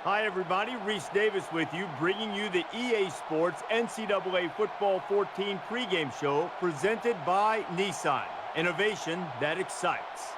Hi, everybody. Reese Davis with you, bringing you the EA Sports NCAA Football 14 pregame show presented by Nissan. Innovation that excites.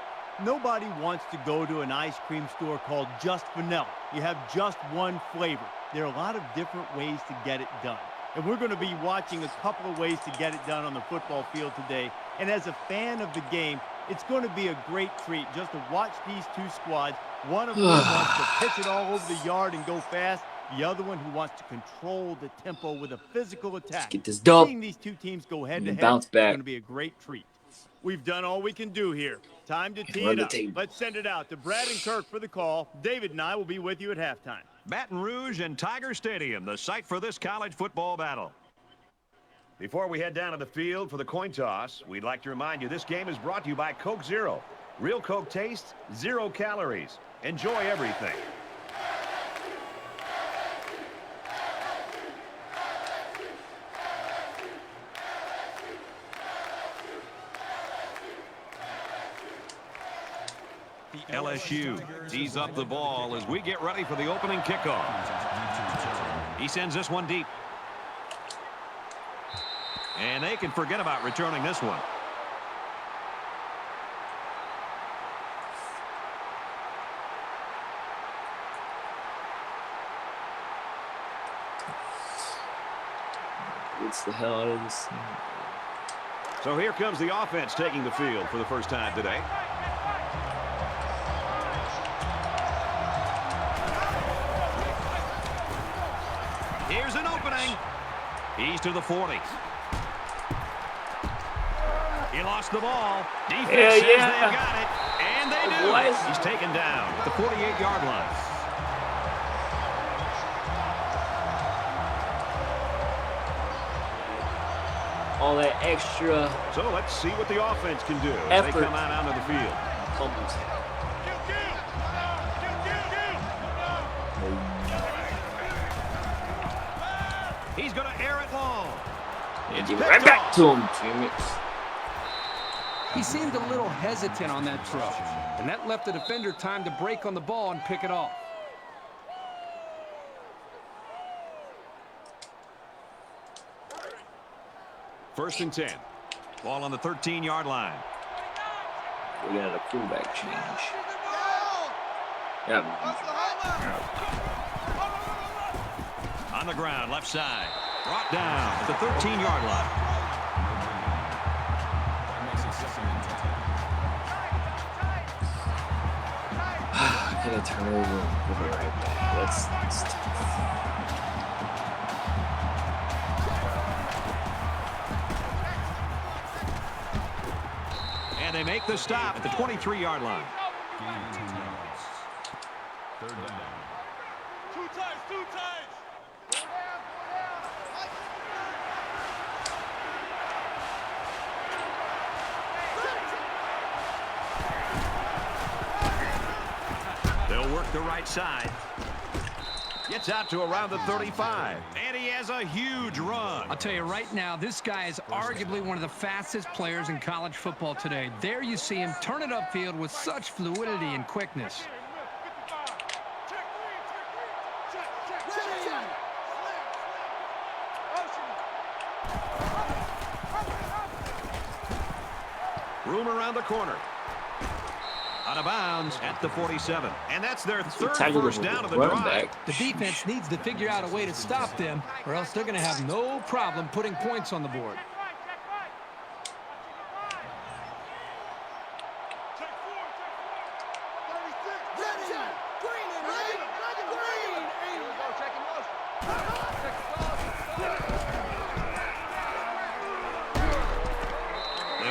Nobody wants to go to an ice cream store called Just Vanilla. You have just one flavor. There are a lot of different ways to get it done. And we're going to be watching a couple of ways to get it done on the football field today. And as a fan of the game, it's going to be a great treat just to watch these two squads. One of them wants to pitch it all over the yard and go fast. The other one who wants to control the tempo with a physical attack. Let's get this dub. Seeing these two teams go head-to-head Bounce is back. going to be a great treat. We've done all we can do here. Time to tee it up. Let's send it out to Brad and Kirk for the call. David and I will be with you at halftime. Baton Rouge and Tiger Stadium, the site for this college football battle. Before we head down to the field for the coin toss, we'd like to remind you this game is brought to you by Coke Zero. Real Coke taste, 0 calories. Enjoy everything. LSU tees up the ball as we get ready for the opening kickoff. He sends this one deep. And they can forget about returning this one. Gets the hell out of this. So here comes the offense taking the field for the first time today. Here's an opening. He's to the 40. He lost the ball. Defense says they've got it. And they do. He's taken down at the 48-yard line. All that extra. So let's see what the offense can do as they come out onto the field. He's going to air it long. It's give it right back to him, teammates. He seemed a little hesitant on that throw, and that left the defender time to break on the ball and pick it off. First and 10. Ball on the 13-yard line. We got a fullback change. Yeah. On the ground, left side. Brought down at the 13-yard line. Gonna turn over and give it right back. That's tough. And they make the stop at the 23-yard line. Third down. Two times. They'll work the right side. Gets out to around the 35. And he has a huge run. I'll tell you right now, this guy is arguably one of the fastest players in college football today. There you see him turn it upfield with such fluidity and quickness. Room around the corner. Out of bounds at the 47. And that's their third first down of the drive. The defense needs to figure out a way to stop them, or else they're going to have no problem putting points on the board.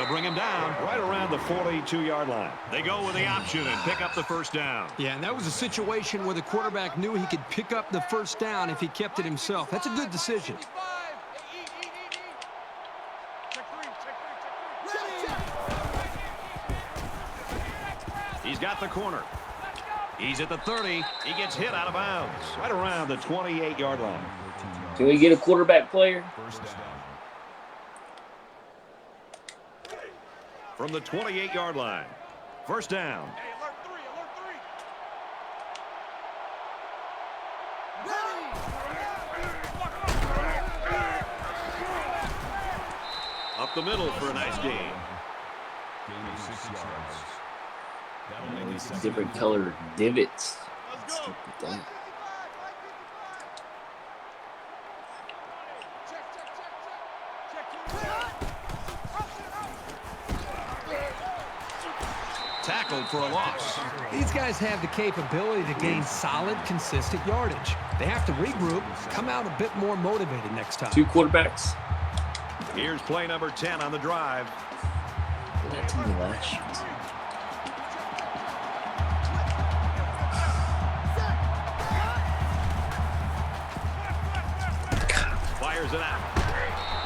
Bring him down right around the 42-yard line. They go with the option and pick up the first down. Yeah, and that was a situation where the quarterback knew he could pick up the first down if he kept it himself. That's a good decision. He's got the corner. He's at the 30. He gets hit out of bounds right around the 28-yard line. Can we get a quarterback player? First down. From the 28-yard line. First down. the middle for a nice gain. Gain of 6 yards. That'll make it second Different and colored divots. Stuff like that. Tackled for a loss. These guys have the capability to gain solid, consistent yardage. They have to regroup, come out a bit more motivated next time. 2 quarterbacks. Here's play number 10 on the drive. Did that to me last year. Fires it out.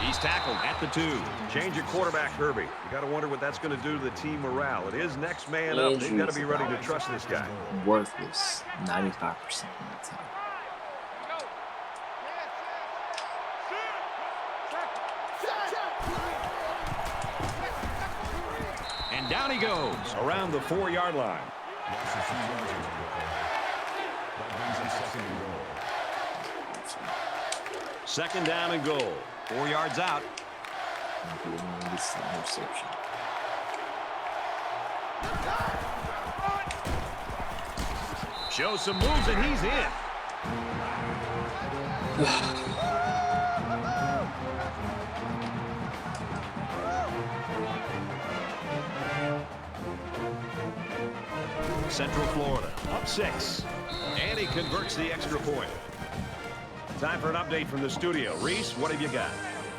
He's tackled at the 2. Change your quarterback, Kirby. You got to wonder what that's going to do to the team morale. It is next man up. They've got to be ready to trust this guy. Worthless. 95% of the time. And down he goes around the 4-yard line. loss of 2 yards on the play. That brings him second and goal. Second down and goal. 4 yards out. This interception. Shows some moves and he's in. Central Florida up 6. And he converts the extra point. Time for an update from the studio. Reese, what have you got?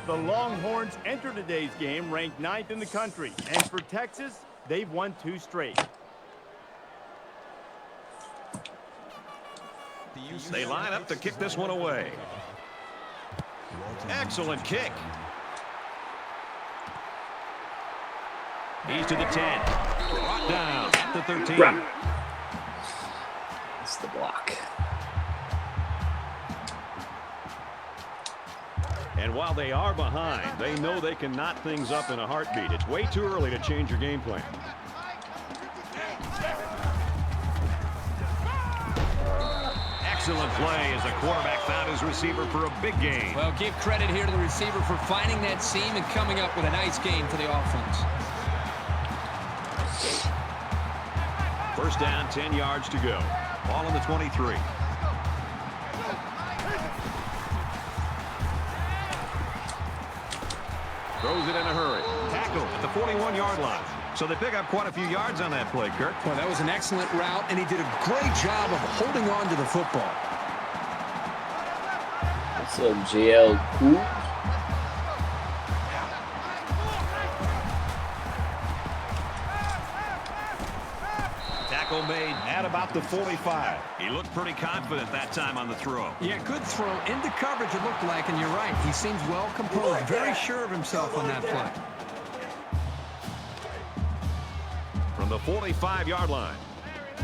The Longhorns enter today's game ranked 9th in the country. And for Texas, they've won 2 straight. They line up to kick this one away. Excellent kick. He's to the 10. Brought down at the 13. That's the block. And while they are behind, they know they can knot things up in a heartbeat. It's way too early to change your game plan. Excellent play as the quarterback found his receiver for a big gain. Well, give credit here to the receiver for finding that seam and coming up with a nice gain for the offense. First down, 10 yards to go. Ball on the 23. Throws it in a hurry. Tackle at the 41-yard line. So they pick up quite a few yards on that play, Kirk. Well, that was an excellent route, and he did a great job of holding on to the football. What's up, JL Cool? Tackle made at about the 45. He looked pretty confident that time on the throw. Yeah, good throw into coverage, it looked like, and you're right. He seems well composed, very sure of himself on that play. From the 45-yard line,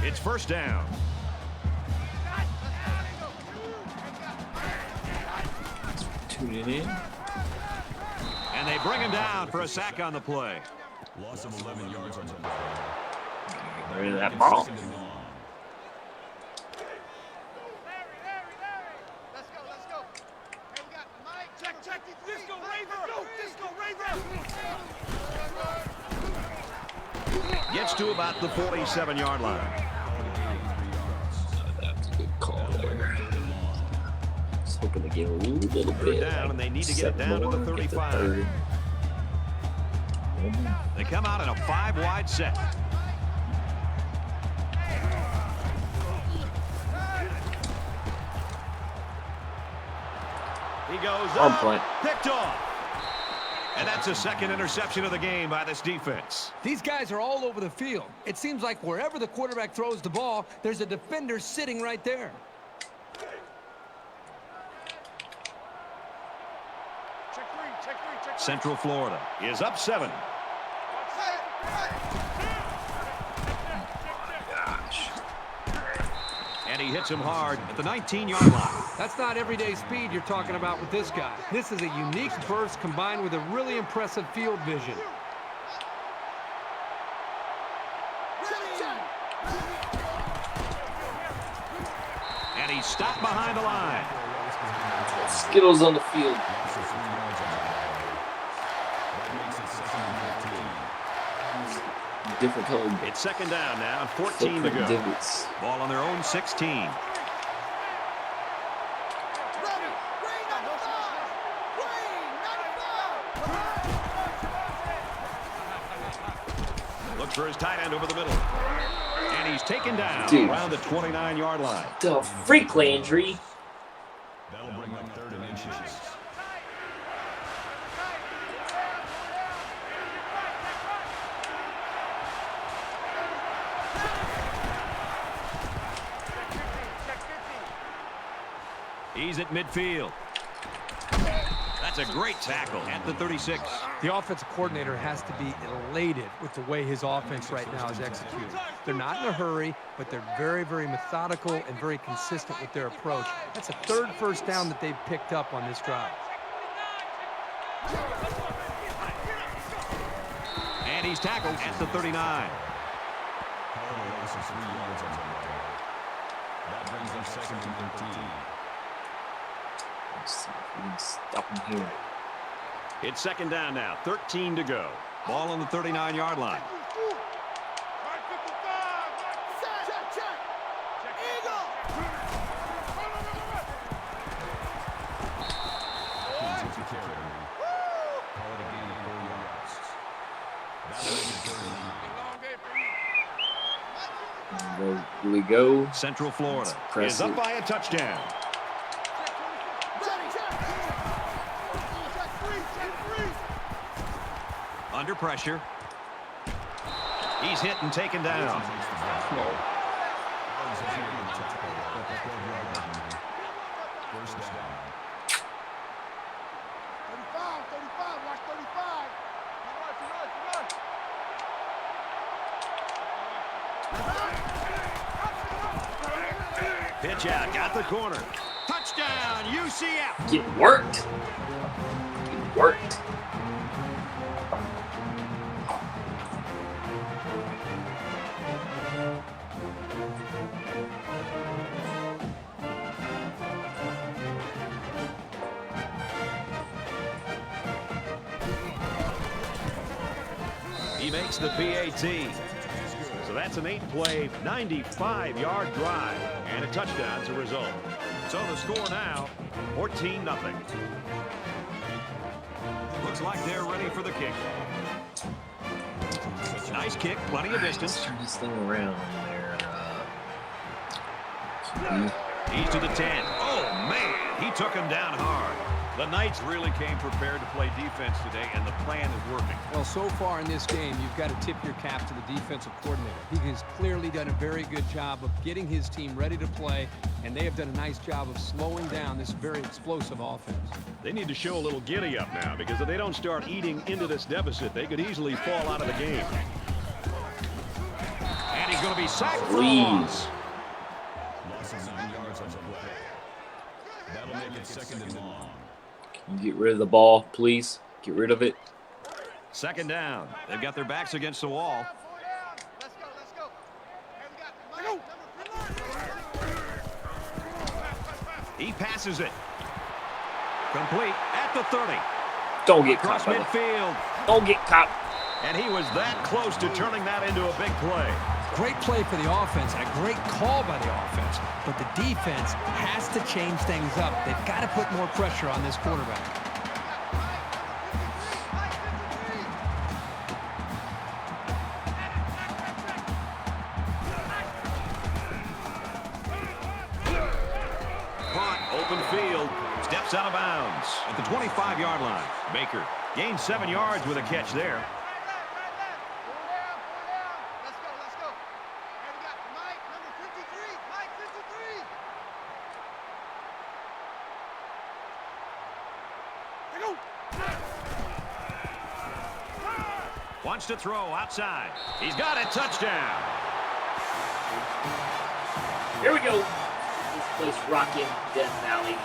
it's first down. Tune it in. And they bring him down for a sack on the play. Loss of 11 yards on the play. Get rid of that ball. Second and long. Gets to about the 47-yard line. That's a good call there. Just hoping to get a little bit. Down, and they need to get it down to the 35. They come out in a 5-wide set. He goes up, picked off. And that's a second interception of the game by this defense. These guys are all over the field. It seems like wherever the quarterback throws the ball, there's a defender sitting right there. Central Florida is up 7. Gosh. And he hits him hard at the 19-yard line. That's not everyday speed you're talking about with this guy. This is a unique burst combined with a really impressive field vision. And he's stopped behind the line. Skittles on the field. Loss of 3 yards on the play. That makes it different colored. It's second down now, 14 to go. Divots. Ball on their own 16. Looks for his tight end over the middle. And he's taken down around the 29-yard line. The freak Landry. That'll bring up 3rd and inches. He's at midfield. That's a great tackle at the 36. The offensive coordinator has to be elated with the way his offense right now is executed. They're not in a hurry, but they're very, very methodical and very consistent with their approach. That's a 3rd first down that they've picked up on this drive. And he's tackled at the 39. However, loss of 3 yards on the play. That brings up 2nd and 13. Let's see if we can stop him here. It's second down now, 13 to go. Ball on the 39-yard line. Here we go. Central Florida Press is up it. by a touchdown. Under pressure. He's hit and taken down. First down. 35, watch 35. Pitch out, got the corner. Touchdown, UCF. Get worked. Get worked. He makes the PAT. So that's an 8-play, 95-yard drive, and a touchdown as a result. So the score now, 14-0. Looks like they're ready for the kick. Nice kick, plenty of distance. Let's turn this thing around there. He's to the 10. Oh, man, he took him down hard. The Knights really came prepared to play defense today, and the plan is working. Well, so far in this game, you've got to tip your cap to the defensive coordinator. He has clearly done a very good job of getting his team ready to play, and they have done a nice job of slowing down this very explosive offense. They need to show a little giddy-up now, because if they don't start eating into this deficit, they could easily fall out of the game. And he's going to be sacked for a loss. Loss of 9 yards on the play. That'll make it 2nd and long. Can you get rid of the ball, please? Get rid of it. Second down. They've got their backs against the wall. He passes it. Complete at the 30. Don't get Across caught. midfield. Don't get caught. And he was that close to turning that into a big play. Great play for the offense and a great call by the offense. But the defense has to change things up. They've got to put more pressure on this quarterback. Caught, open field, steps out of bounds at the 25-yard line. Baker gained 7 yards with a catch there. Wants to throw outside. He's got a touchdown. Here we go. This place rocking Death Valley.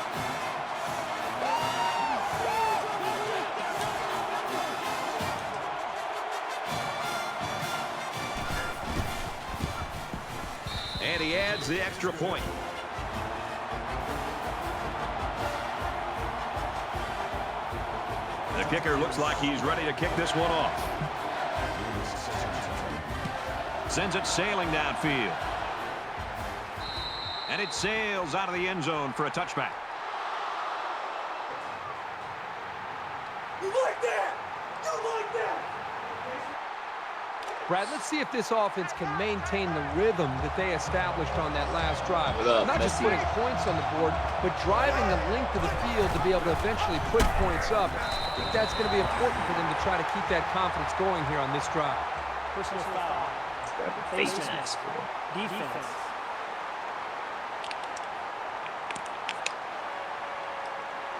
And he adds the extra point. The kicker looks like he's ready to kick this one off. Sends it sailing downfield. And it sails out of the end zone for a touchback. You like that? You like that? Brad, let's see if this offense can maintain the rhythm that they established on that last drive. What up, Not just Messi? putting points on the board, but driving the length of the field to be able to eventually put points up. I think that's going to be important for them to try to keep that confidence going here on this drive. Personal foul. Face Face mask. Defense.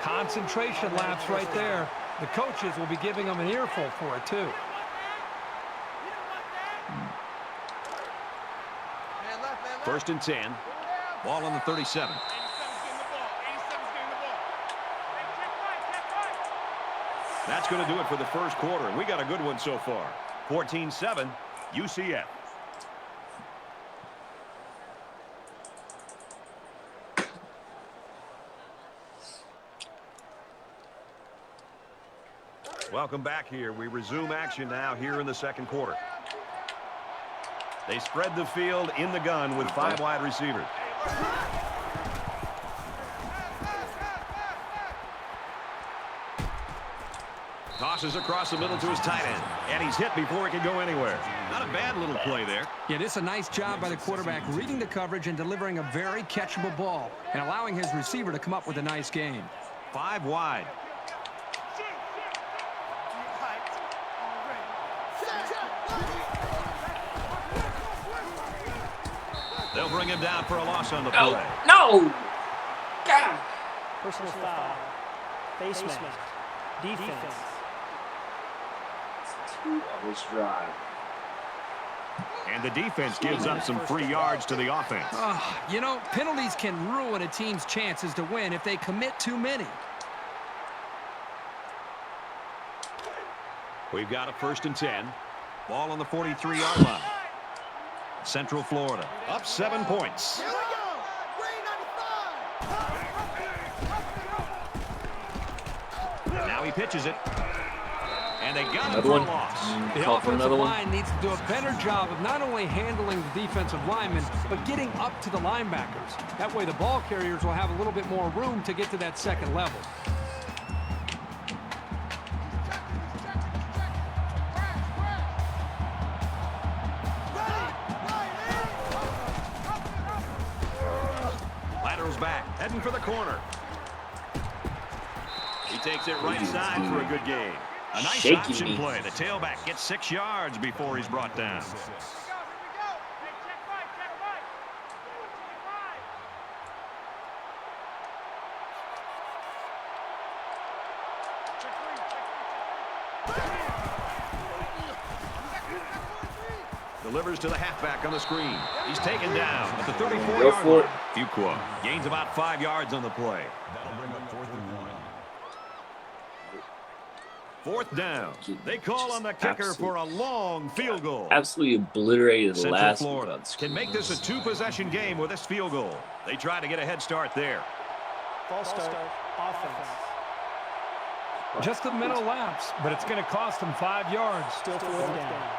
Concentration lapse right there. The coaches will be giving them an earful for it, too. First and 10. Ball on the 37. That's going to do it for the first quarter. We got a good one so far. 14-7, UCF. Welcome back here. We resume action now here in the second quarter. They spread the field in the gun with 5 wide receivers. Tosses across the middle to his tight end. And he's hit before he can go anywhere. Not a bad little play there. Yeah, this is a nice job by the quarterback reading the coverage and delivering a very catchable ball and allowing his receiver to come up with a nice gain. 5 wide. They'll bring him down for a loss on the play. No! God! Personal foul. Face mask. Defense. 2 on this drive. And the defense gives up some free yards to the offense. You know, penalties can ruin a team's chances to win if they commit too many. We've got a first and 10. Ball on the 43-yard line. Central Florida up 7 points. Here we go. Green 95. Now he pitches it. And they got him Another for one. a loss. The Call for offensive another one. line needs to do a better job of not only handling the defensive linemen, but getting up to the linebackers. That way the ball carriers will have a little bit more room to get to that second level. Laterals back, heading for the corner. He takes it right side for a good gain. A nice Shaking option me. play. The tailback gets 6 yards before he's brought down. Delivers to the halfback on the screen. He's taken down at the 34-yard Go for it. line. Fuqua gains about 5 yards on the play. That'll bring up 4th and 1. 4th down. They call on the kicker for a long field goal. Absolutely obliterated the Central last Florida one. can make this a 2-possession game with this field goal. They try to get a head start there. False start. Offense. Just a mental lapse, but it's going to cost them 5 yards. Still 4th down.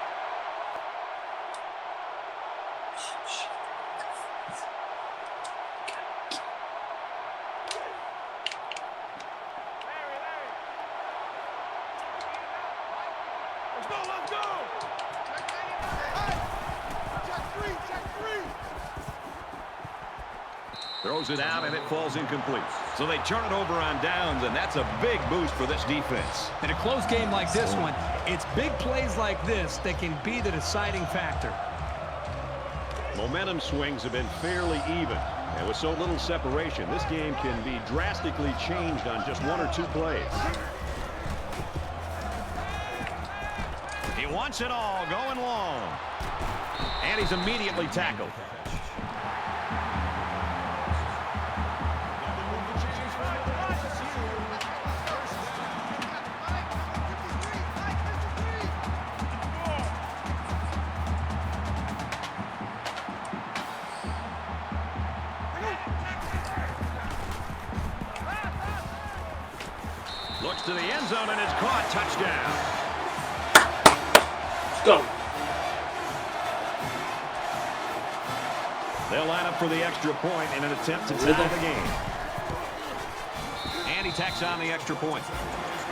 Throws it out, and it falls incomplete. So they turn it over on downs, and that's a big boost for this defense. In a close game like this one, it's big plays like this that can be the deciding factor. Momentum swings have been fairly even. And with so little separation, this game can be drastically changed on just 1 or 2 plays. He wants it all, going long. And he's immediately tackled. Looks to the end zone and is caught. Touchdown. Go. They'll line up for the extra point in an attempt to tie the game. And he tacks on the extra point.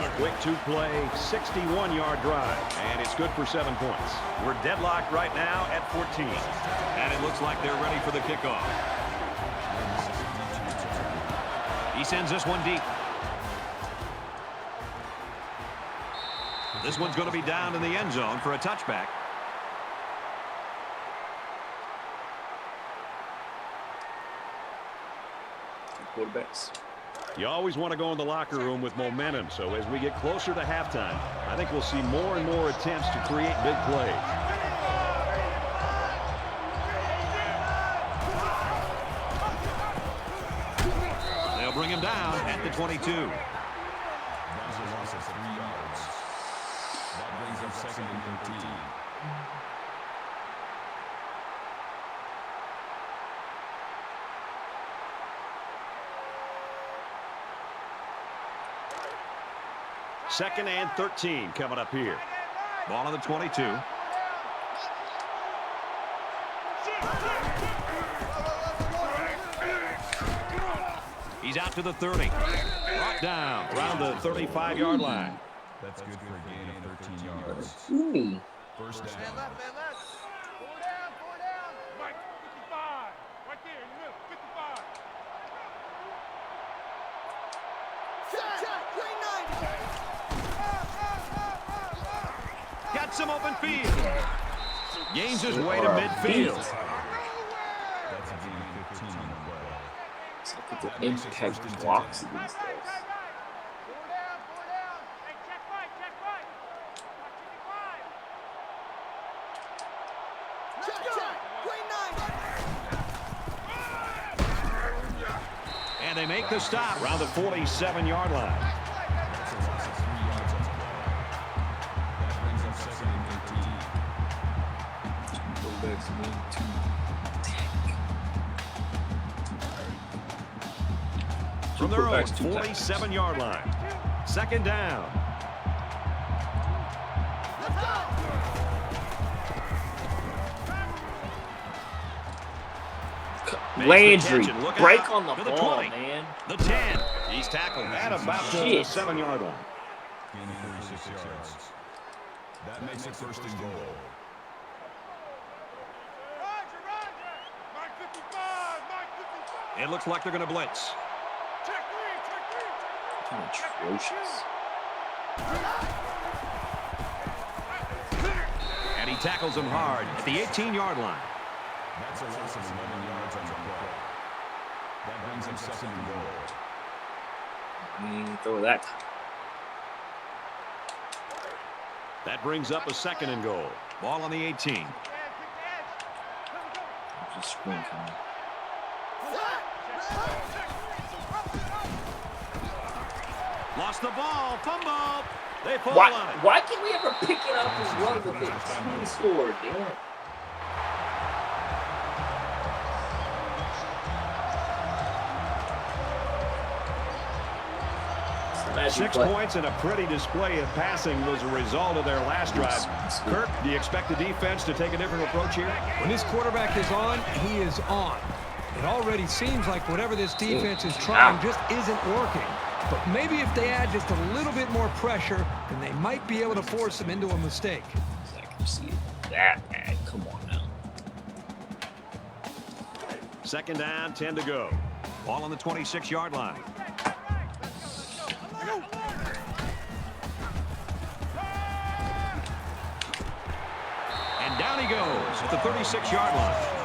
A quick two-play, 61-yard drive, and it's good for 7 points. We're deadlocked right now at 14. And it looks like they're ready for the kickoff. He sends this one deep. This one's going to be down in the end zone for a touchback. Quarterbacks. You always want to go in the locker room with momentum, so as we get closer to halftime, I think we'll see more and more attempts to create big plays. They'll bring him down at the 22. That's a loss of 3 yards. That brings up 2nd and 13. Second and 13 coming up here. Ball on the 22. He's out to the 30. Brought down around the 35-yard line. That's good for a gain of 13 yards. Ooh. First down. Mike, 55. Right there in the middle, 55. Got some open field. Gains his way to midfield. That's a gain of 15 on the play. It's like it's an impact blocks against those. Hey, check right, check right. And they make the stop around the 47-yard line. That's a loss of 3 yards on the play. That brings up 2nd and 13. Quarterbacks need to tank. From their own Quarterbacks, 2 tackles. 47-yard line. Second down. Makes the Landry, catch and look break out on the to ball, 20. man. The 10. He's tackled at about the Shit. 7-yard line. Gain of 46 yards. That makes it 1st and goal. Roger, Roger. Mike 55, Mike 55. It looks like they're going to blitz. Check 3, check 3. Atrocious. And he tackles him hard at the 18-yard line. That's a loss of 11 yards on the play. That brings him 2nd and goal. Throw that time. That brings up a 2nd and goal. Ball on the 18. Just screen coming. Lost the ball. Fumble. They fall on it. Why can't we ever pick it up and run with it? Team score, damn it. Magic 6 play. points and a pretty display of passing was a result of their last drive. Kirk, do you expect the defense to take a different approach here? When this quarterback is on, he is on. It already seems like whatever this defense is trying just isn't working. But maybe if they add just a little bit more pressure, then they might be able to force them into a mistake. Accuracy that bad. Come on now. Second down, 10 to go. Ball on the 26-yard line. And down he goes at the 36-yard line.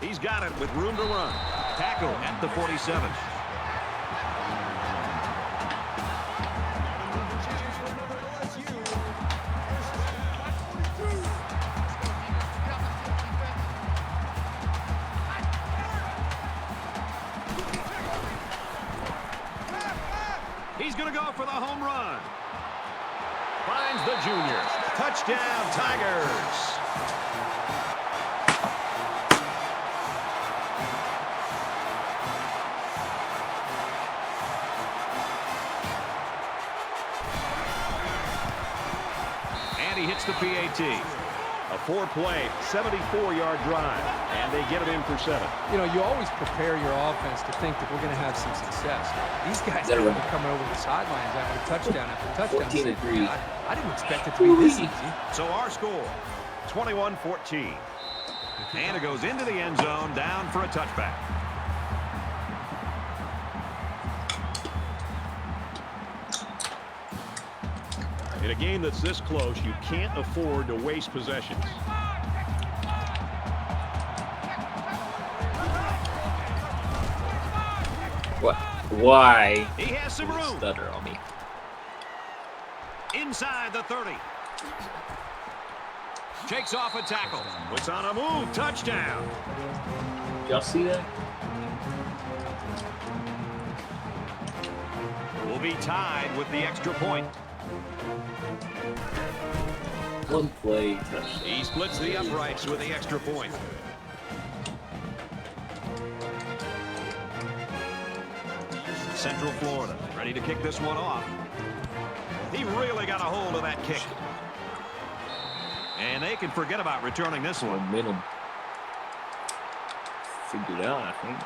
He's got it with room to run. Tackle at the 47. He's going to go for the home run. Finds the junior. Touchdown, Tigers. gets the PAT. A 4-play, 74-yard drive, and they get it in for 7. You know, you always prepare your offense to think that we're going to have some success. These guys That are right? coming over the sidelines after touchdown after touchdown. 14-3. I didn't expect it to be this easy. So our score, 21-14. And it goes into the end zone, down for a touchback. In a game that's this close, you can't afford to waste possessions. What? Why? He has some room. Stutter on me. Inside the 30. Takes off a tackle. Puts on a move. Touchdown. Y'all see that? Will be tied with the extra point. One play touchdown. He splits the uprights with the extra point. Central Florida ready to kick this one off. He really got a hold of that kick. And they can forget about returning this one. Momentum figured out, I think.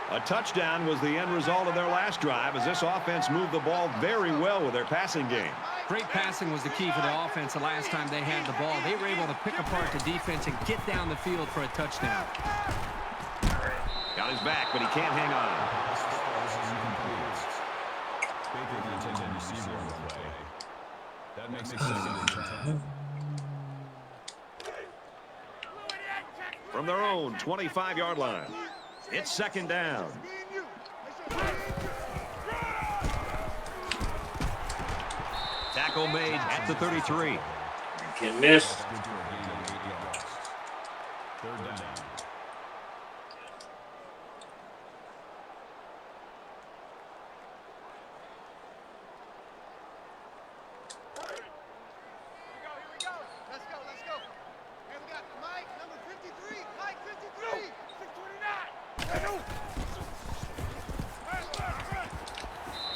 A touchdown was the end result of their last drive as this offense moved the ball very well with their passing game. Great passing was the key for the offense the last time they had the ball. They were able to pick apart the defense and get down the field for a touchdown. Got his back, but he can't hang on. Baker, the intended receiver on the play. That makes it 2nd and 10. From their own 25-yard line. It's 2nd down. Tackle made at the 33. Can't miss. Good to a gain of 8 yards. 3rd down.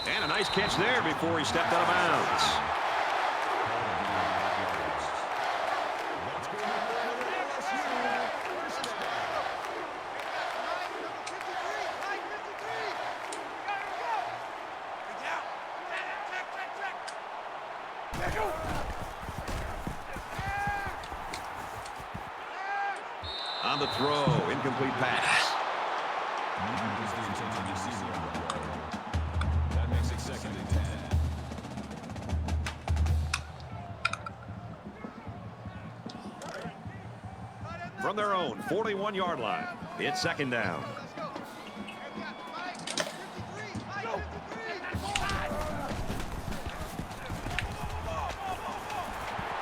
And a nice catch there before he stepped out of bounds. On the throw, incomplete pass. Is the intended receiver on the play. That makes it 2nd and 10. From their own 41-yard line, it's 2nd down.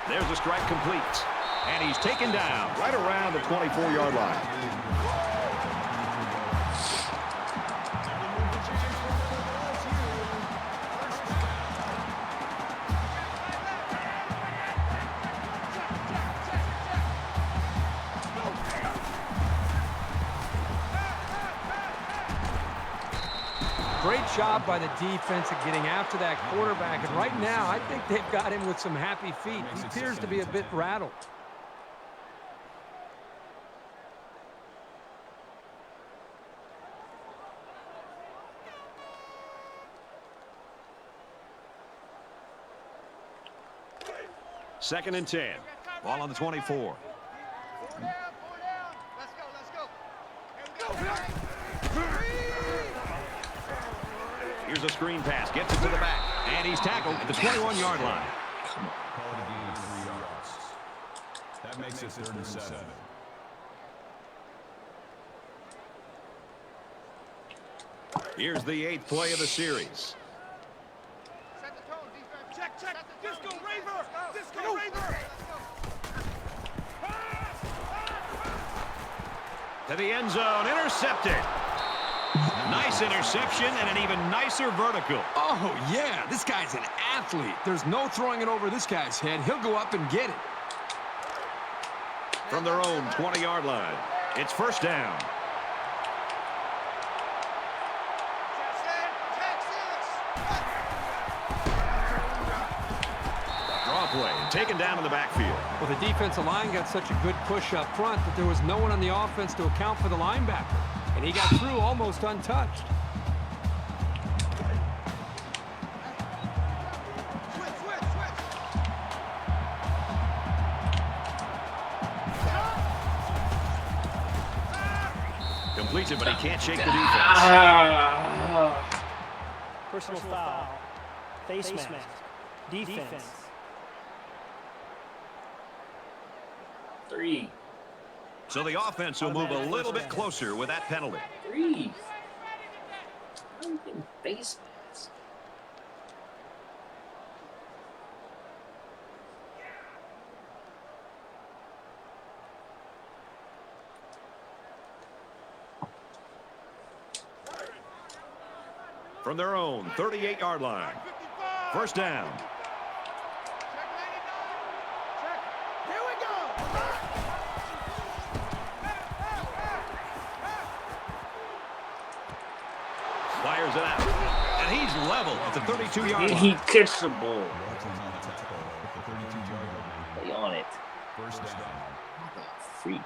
There's a strike complete. And he's taken down right around the 24-yard line. Great job by the defense at getting after that quarterback. And right now, I think they've got him with some happy feet. He appears to be a bit rattled. Second and 10. Ball on the 24. Here's a screen pass. Gets it to the back. And he's tackled at the 21-yard line. Call it a gain of 3 yards. That makes it 3rd and 7. Here's the 8th play of the series. Set the tone, defense. Check, check. Disco Raver. Disco Raver. To the end zone. Intercepted. Nice interception and an even nicer vertical. Oh, yeah, this guy's an athlete. There's no throwing it over this guy's head. He'll go up and get it. From their own 20-yard line, it's 1st down. play, taken down in the backfield. Well, the defensive line got such a good push up front that there was no one on the offense to account for the linebacker. And he got through almost untouched. Completes it, but he can't shake the defense. Personal foul. Face mask. Defense. 3. So the offense will move a little bit closer with that penalty. 3. I'm getting face mask. From their own 38-yard line. First down. Fires it out. And he's level at the 32-yard Did line. he catch the ball? Watson's on the tackle at the 32-yard line. Lay on it. First down. What a freak.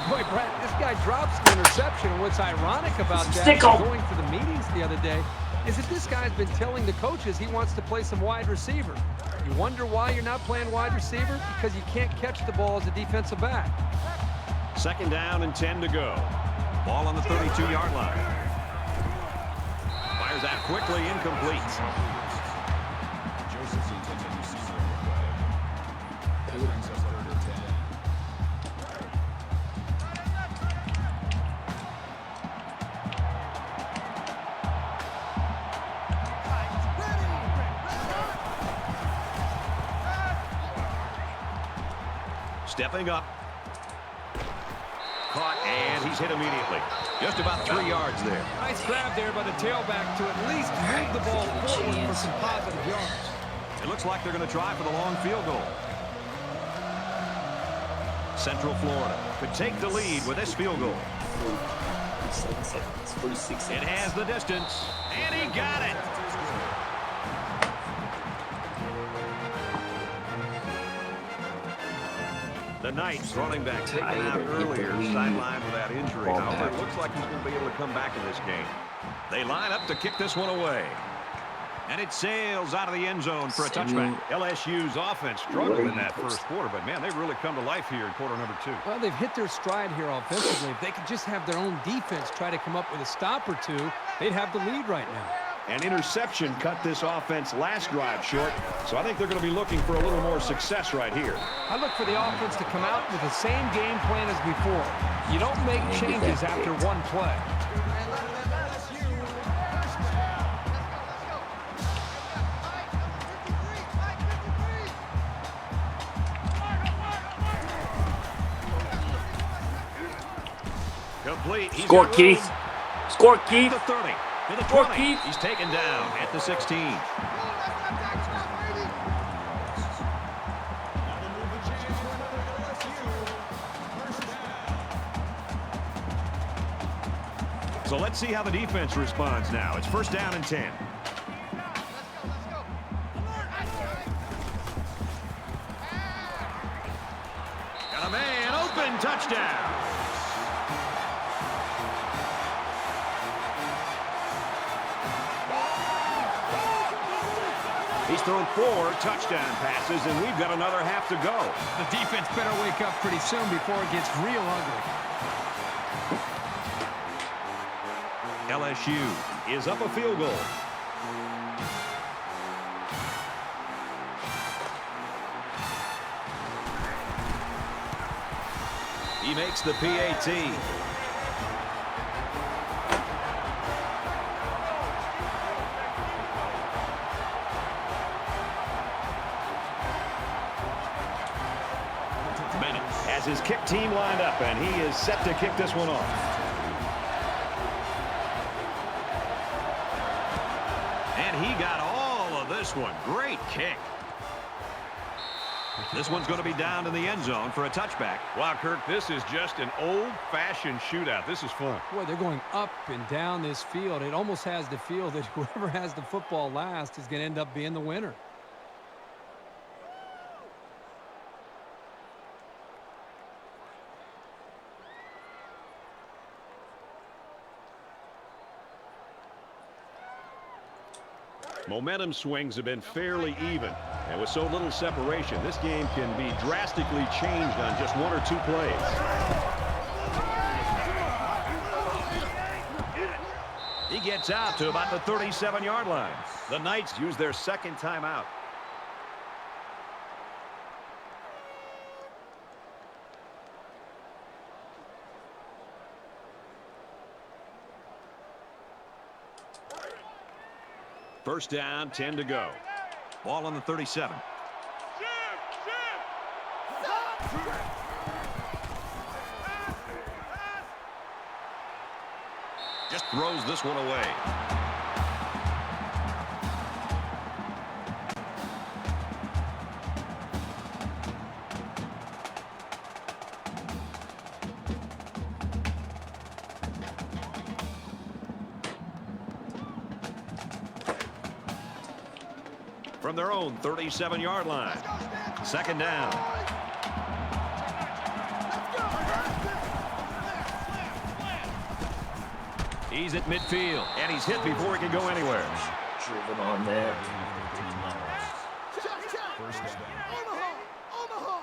Boy, Brad, this guy drops the interception. And what's ironic about that, Stick 'em. going to the meetings the other day, is that this guy's been telling the coaches he wants to play some wide receiver. You wonder why you're not playing wide receiver? Because you can't catch the ball as a defensive back. Second down and 10 to go. Ball on the 32-yard line. Fires out quickly, incomplete. Joseph's intended receiver on the play. That brings us 3rd and 10. Stepping up. Caught, and he's hit immediately. Just about 3 yards there. Nice grab there by the tailback to at least move the ball forward for some positive yards. It looks like they're going to try for the long field goal. Central Florida could take the lead with this field goal. 47 seconds. 46 seconds. It has the distance, and he got it. The Knights running back taken out earlier, sidelined with that injury. However, it looks like he's going to be able to come back in this game. They line up to kick this one away. And it sails out of the end zone for a touchback. LSU's offense struggled in that first quarter, but man, they've really come to life here in quarter number 2. Well, they've hit their stride here offensively. If they could just have their own defense try to come up with a stop or two, they'd have the lead right now. An interception cut this offense last drive short, so I think they're going to be looking for a little more success right here. I look for the offense to come out with the same game plan as before. You don't make changes after one play. Complete. He's Score, got Keith. room. Score, Keith. To the 30. To the Score, 20. Keith. He's taken down at the 16. So let's see how the defense responds now. It's first down and 10. Got a man open, touchdown. He's thrown 4 touchdown passes, and we've got another half to go. The defense better wake up pretty soon before it gets real ugly. LSU is up a field goal. He makes the PAT. Bennett has his kick team lined up, and he is set to kick this one off. And he got all of this one. Great kick. This one's going to be down in the end zone for a touchback. Wow, Kirk, this is just an old-fashioned shootout. This is fun. Boy, they're going up and down this field. It almost has the feel that whoever has the football last is going to end up being the winner. Momentum swings have been fairly even. And with so little separation, this game can be drastically changed on just 1 or 2 plays. He gets out to about the 37-yard line. The Knights use their second timeout. First down, 10 to go. Ball on the 37. Just throws this one away. From their own 37-yard line. Second down. He's at midfield, and he's hit before he can go anywhere. Driven on there. First down. Omaha!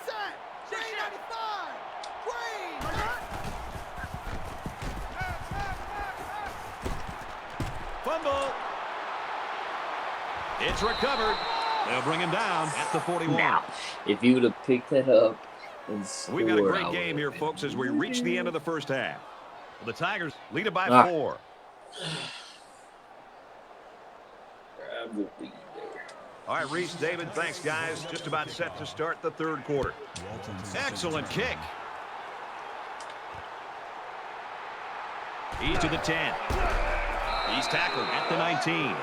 Set! Green 95! Green! Fumble. It's recovered. They'll bring him down at the 41. Now, if you would have picked that up and scored, We've got a great game here, folks, as we reach the end of the first half. The Tigers lead it by 4. Grab the lead there. All right, Reese, David, thanks, guys. Just about set to start the third quarter. Excellent kick. He's to the 10. He's tackled at the 19.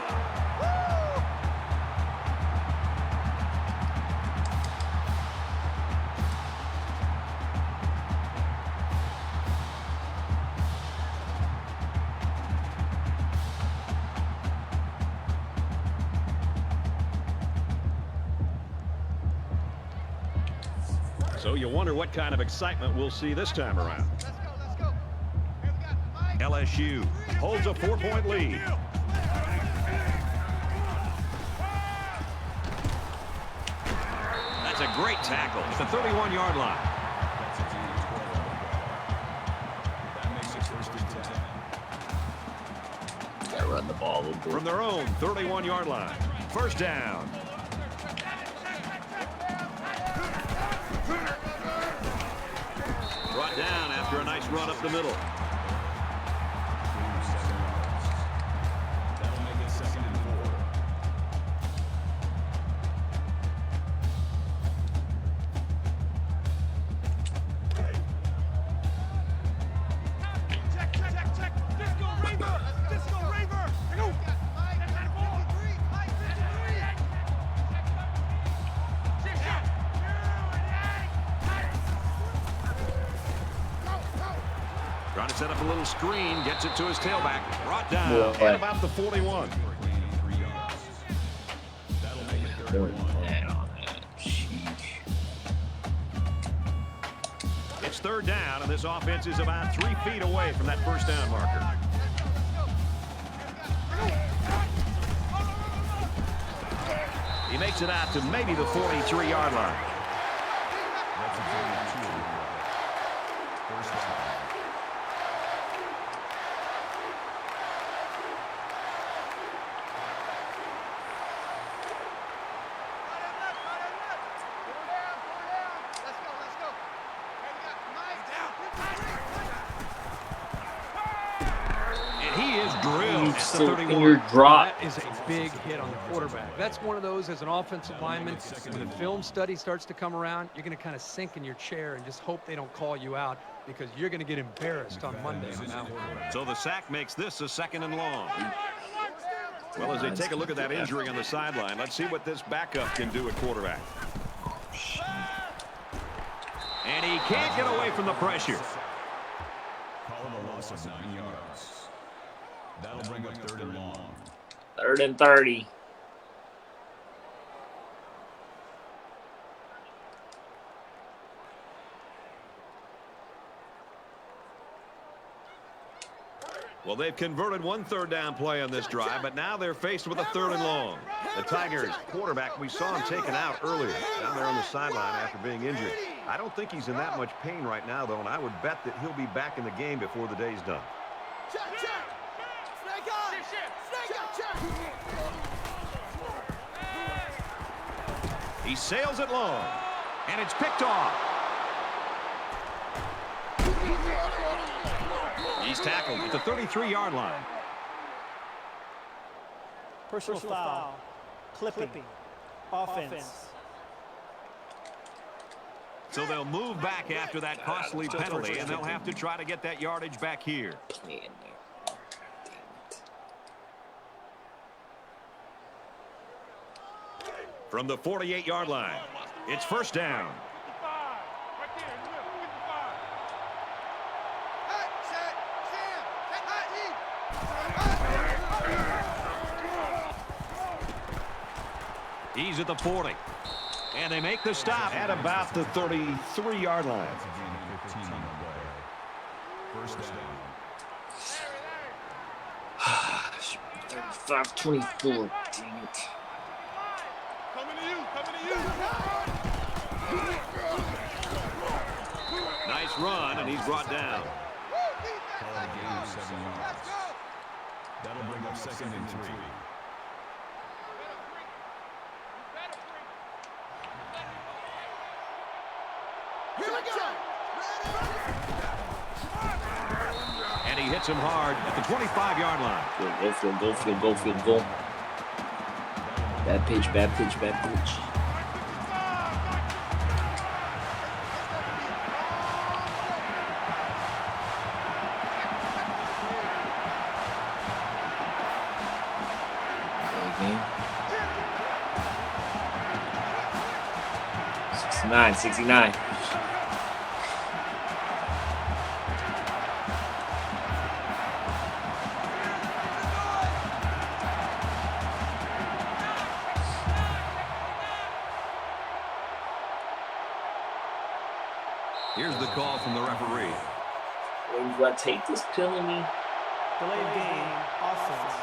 So you wonder what kind of excitement we'll see this time around. Let's go. Here we got Mike. LSU holds a 4-point lead. That's a great tackle at the 31-yard line. That makes it first and 10. Gotta run the ball a little bit. From their own 31-yard line. First down. Brought down after a nice run up the middle. That'll make it second and 4. Check. Disco Raver. Here go. Mike. 53. Trying to set up a little screen. Gets it to his tailback. Brought down Yeah. at about the 41. That'll make it third More and than 1. that on that. Sheesh. It's third down, and this offense is about 3 feet away from that first down marker. He makes it out to maybe the 43-yard line. That's a 32. First down. Let's go. Here we got Mike. And he is drilled You at the still 31. finger drop. That is a big hit on the quarterback. That's one of those as an offensive lineman. When the film study starts to come around, you're going to kind of sink in your chair and just hope they don't call you out because you're going to get embarrassed on Monday on that one. So the sack makes this a second and long. Well, as they take a look at that injury on the sideline, let's see what this backup can do at quarterback. And he can't get away from the pressure. Call it a loss of 9 yards. That'll bring up 3rd and long. 3rd and 30. Well, they've converted one 3rd down play on this drive, but now they're faced with a 3rd and long. The Tigers quarterback, we saw him taken out earlier down there on the sideline after being injured. I don't think he's in that much pain right now, though, and I would bet that he'll be back in the game before the day's done. He sails it long, and it's picked off. He's tackled at the 33-yard line. Personal foul. Clipping. Offense. So they'll move back after that costly penalty, and they'll have to try to get that yardage back here. Play in there. From the 48-yard line, it's 1st down. He's at the 40. And they make the stop at about the 33-yard line. That's a gain of 15 on the play. 1st down. 35-24. Dang it. Nice run, and he's brought down. Call it a gain of 7 yards. That'll bring up 2nd and 3. And he hits him hard at the 25-yard line. Field goal. Bad pitch. Okay. 69. Here's the call from the referee. Do I take this penalty? Delayed game. Offense.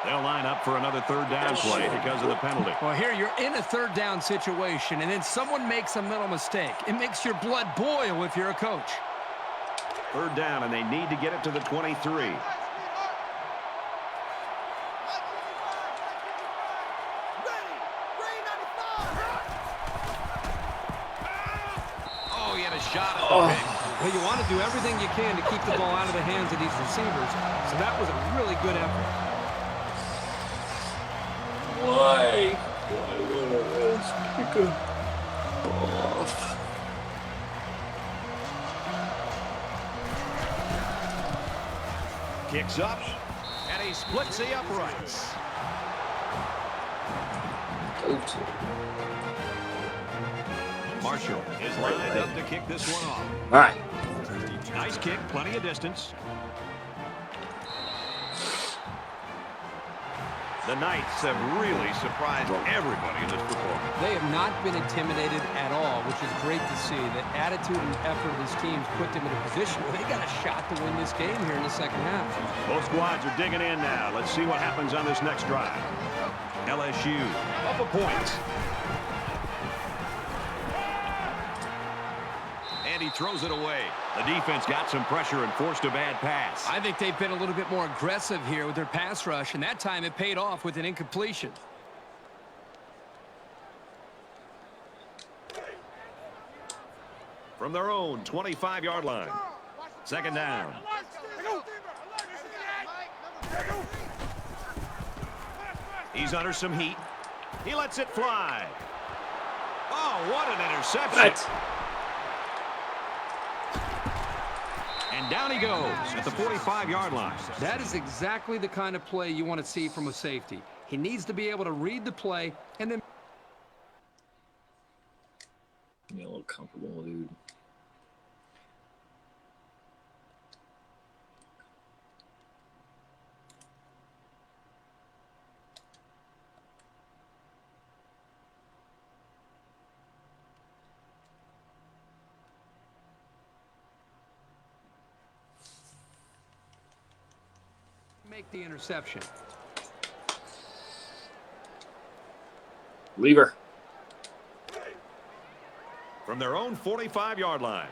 They'll line up for another 3rd down play because of the penalty. Well, here you're in a 3rd down situation, and then someone makes a mental mistake. It makes your blood boil if you're a coach. 3rd down, and they need to get it to the 23. Oh, he had a shot at the pick. Well, you want to do everything you can to keep the ball out of the hands of these receivers, so that was a really good effort. Why would I pick a off? Kicks up, and he splits the uprights. Marshall is lined up to kick this one off. All right. Nice kick, plenty of distance. The Knights have really surprised everybody in this football game. They have not been intimidated at all, which is great to see. The attitude and effort of his teams put them in a position where they got a shot to win this game here in the 2nd half. Both squads are digging in now. Let's see what happens on this next drive. LSU up a point. And he throws it away. The defense got some pressure and forced a bad pass. I think they've been a little bit more aggressive here with their pass rush, and that time it paid off with an incompletion. From their own 25-yard line. 2nd down. He's under some heat. He lets it fly. Oh, what an interception. Right. down he goes at the 45-yard line. That is exactly the kind of play you want to see from a safety. He needs to be able to read the play and then... Get a little comfortable, dude. Make the interception. Lever. From their own 45-yard line.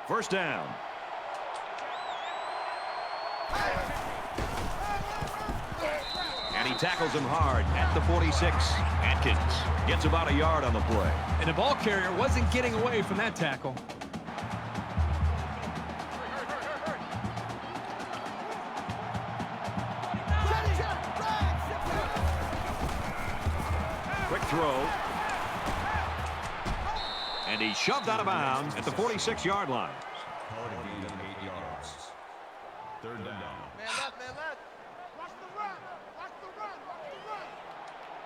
First down. And he tackles him hard at the 46. Atkins gets about a yard on the play. And the ball carrier wasn't getting away from that tackle. Quick throw. And he's shoved out of bounds at the 46-yard line. Call it a gain of 8 yards. Third down. Man left, man left. Watch the run. Watch the run. Watch the run.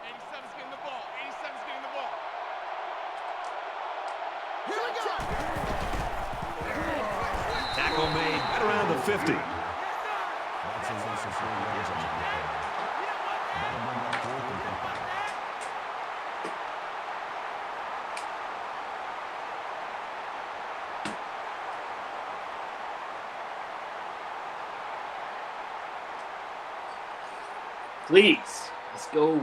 87's getting the ball. 87's getting the ball. Here we go. Tackle made right around the 50. That's a loss of 4 yards on the play. That'll bring up 4th and 5. Please, let's go.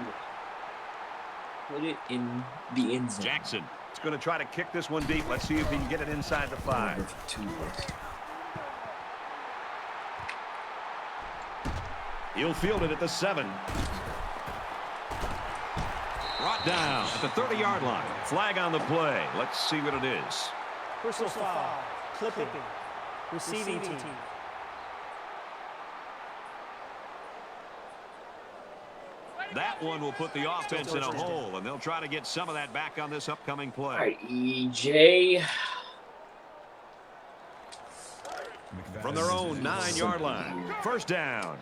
Put it in the end zone. Jackson is going to try to kick this one deep. Let's see if he can get it inside the 5. He'll field it at the 7. Brought down at the 30-yard line. Flag on the play. Let's see what it is. Personal foul. Clipping. Receiving team. That one will put the offense in a hole, and they'll try to get some of that back on this upcoming play. All right, EJ. From their own 9-yard line. First down.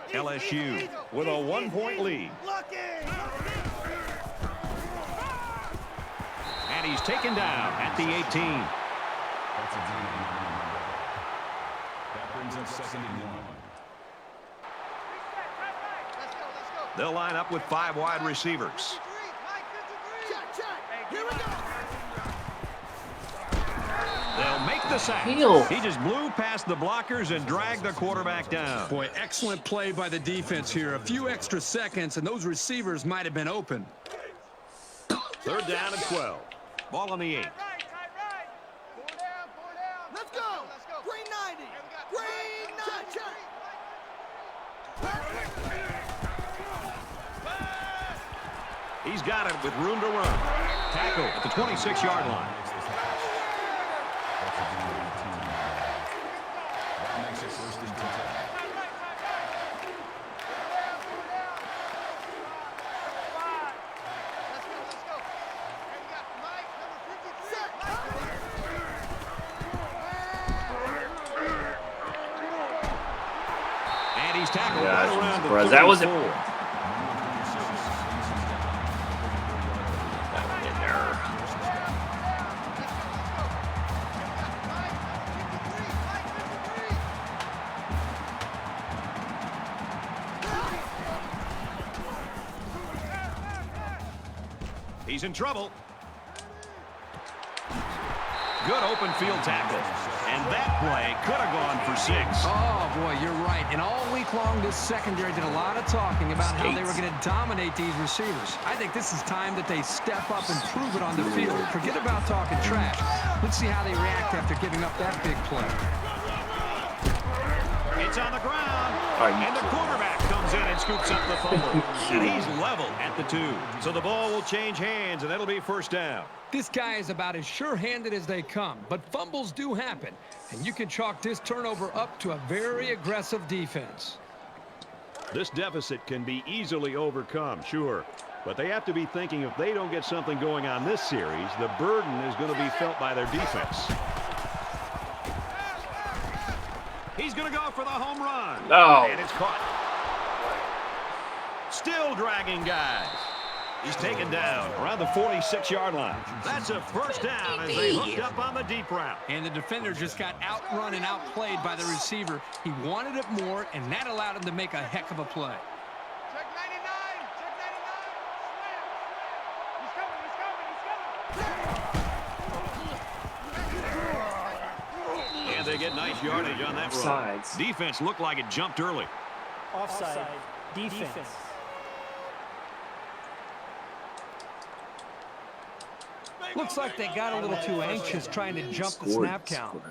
LSU with a 1-point lead. And he's taken down at the 18. That's a gain of 9. That brings up 2nd and 1. They'll line up with 5 wide receivers. Check, check. Here we go. They'll make the sack. Heel. He just blew past the blockers and dragged the quarterback down. Boy, excellent play by the defense here. A few extra seconds, and those receivers might have been open. Third down and 12. Ball on the 8. Four down. Let's go. Green 90. Green 90. He's got it with room to run. Tackle at the 26-yard line. That makes it 1st and 10. Let's go. And we got Mike, number 53. And he's tackled Yeah, right I'm around the surprised. That was it. 34. He's in trouble. Good open field tackle. And that play could have gone for 6. Oh, boy, you're right. And all week long, this secondary did a lot of talking about how they were going to dominate these receivers. I think this is time that they step up and prove it on the field. Forget about talking trash. Let's see how they react after giving up that big play. It's on the ground. Are you And the kidding? quarterback comes in and scoops up the fumble. And he's level at the 2. So the ball will change hands, and it'll be first down. This guy is about as sure-handed as they come, but fumbles do happen, and you can chalk this turnover up to a very aggressive defense. This deficit can be easily overcome, sure. But they have to be thinking if they don't get something going on this series, the burden is going to be felt by their defense. He's going to go for the home run. No. And it's caught. Still dragging guys. He's taken down around the 46-yard line. That's a first down as they hooked up on the deep route. And the defender just got outrun and outplayed by the receiver. He wanted it more, and that allowed him to make a heck of a play. Check 99. Check 99. Slam. He's coming. He's coming. And they get nice yardage on that run. Offsides. Defense looked like it jumped early. Offside. Defense. Looks like they got a little too anxious trying to jump the snap count.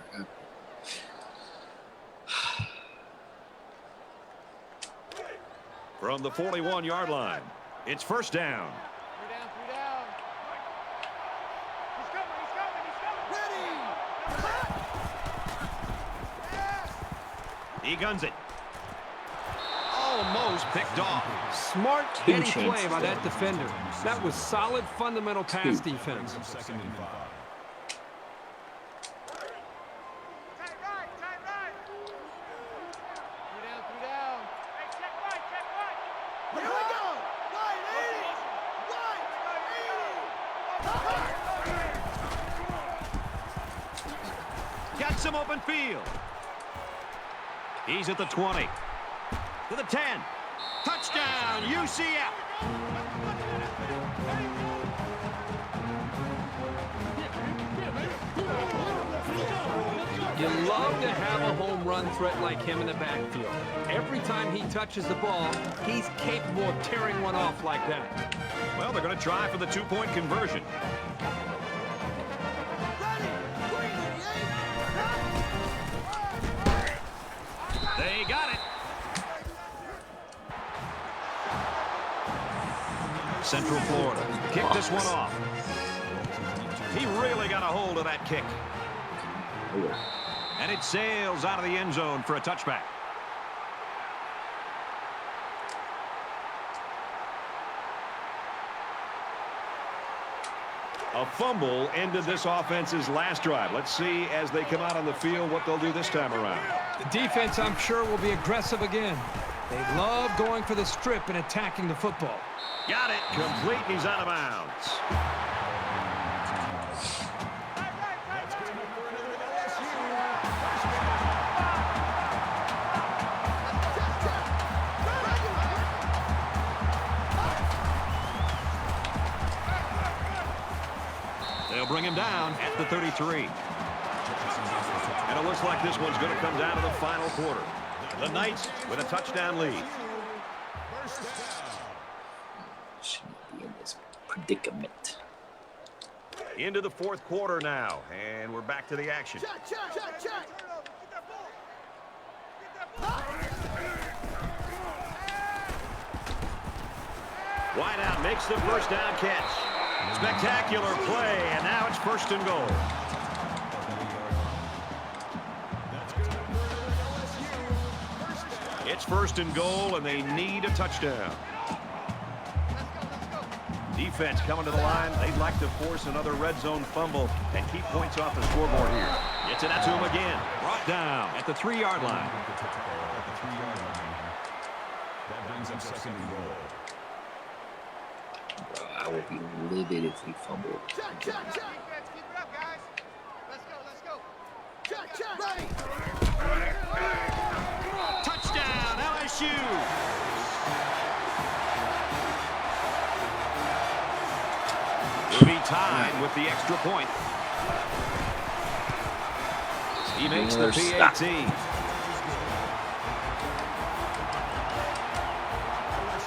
From the 41-yard line, it's first down. 3 down. 3 down. He's coming. He's coming. He's coming. Ready. He guns it. Almost picked off. Smart, heady play chances by there. that defender. That was solid fundamental pass defense. Second and 5. Tight right. Tight right. 3 down. 3 down. Hey, check right. Check right. Here we go. Right 80. Right 80. Got some open field. He's at the 20. To the 10. Touchdown, UCF. You love to have a home run threat like him in the backfield. Every time he touches the ball, he's capable of tearing one off like that. Well, they're going to try for the two-point conversion. They got it. Central Florida kicked this one off. He really got a hold of that kick. And it sails out of the end zone for a touchback. A fumble ended this offense's last drive. Let's see as they come out on the field what they'll do this time around. The defense, I'm sure, will be aggressive again. They love going for the strip and attacking the football. Got it. Complete. He's out of bounds. They'll bring him down at the 33. And it looks like this one's going to come down to the final quarter. The Knights with a touchdown lead. Shouldn't be in this predicament. Into the fourth quarter now, and we're back to the action. Wideout makes the first down catch. Spectacular play, and now it's first and goal. It's first and goal, and they need a touchdown. Defense coming to the line. They'd like to force another red zone fumble and keep points off the scoreboard here. Gets it out to him again. Brought down at the 3-yard line. That brings up second and goal. I will be livid if we fumble. Check. Keep it up, guys. Let's go. Check. Ready. Touchdown, LSU. Will be tied with the extra point. He makes the PAT.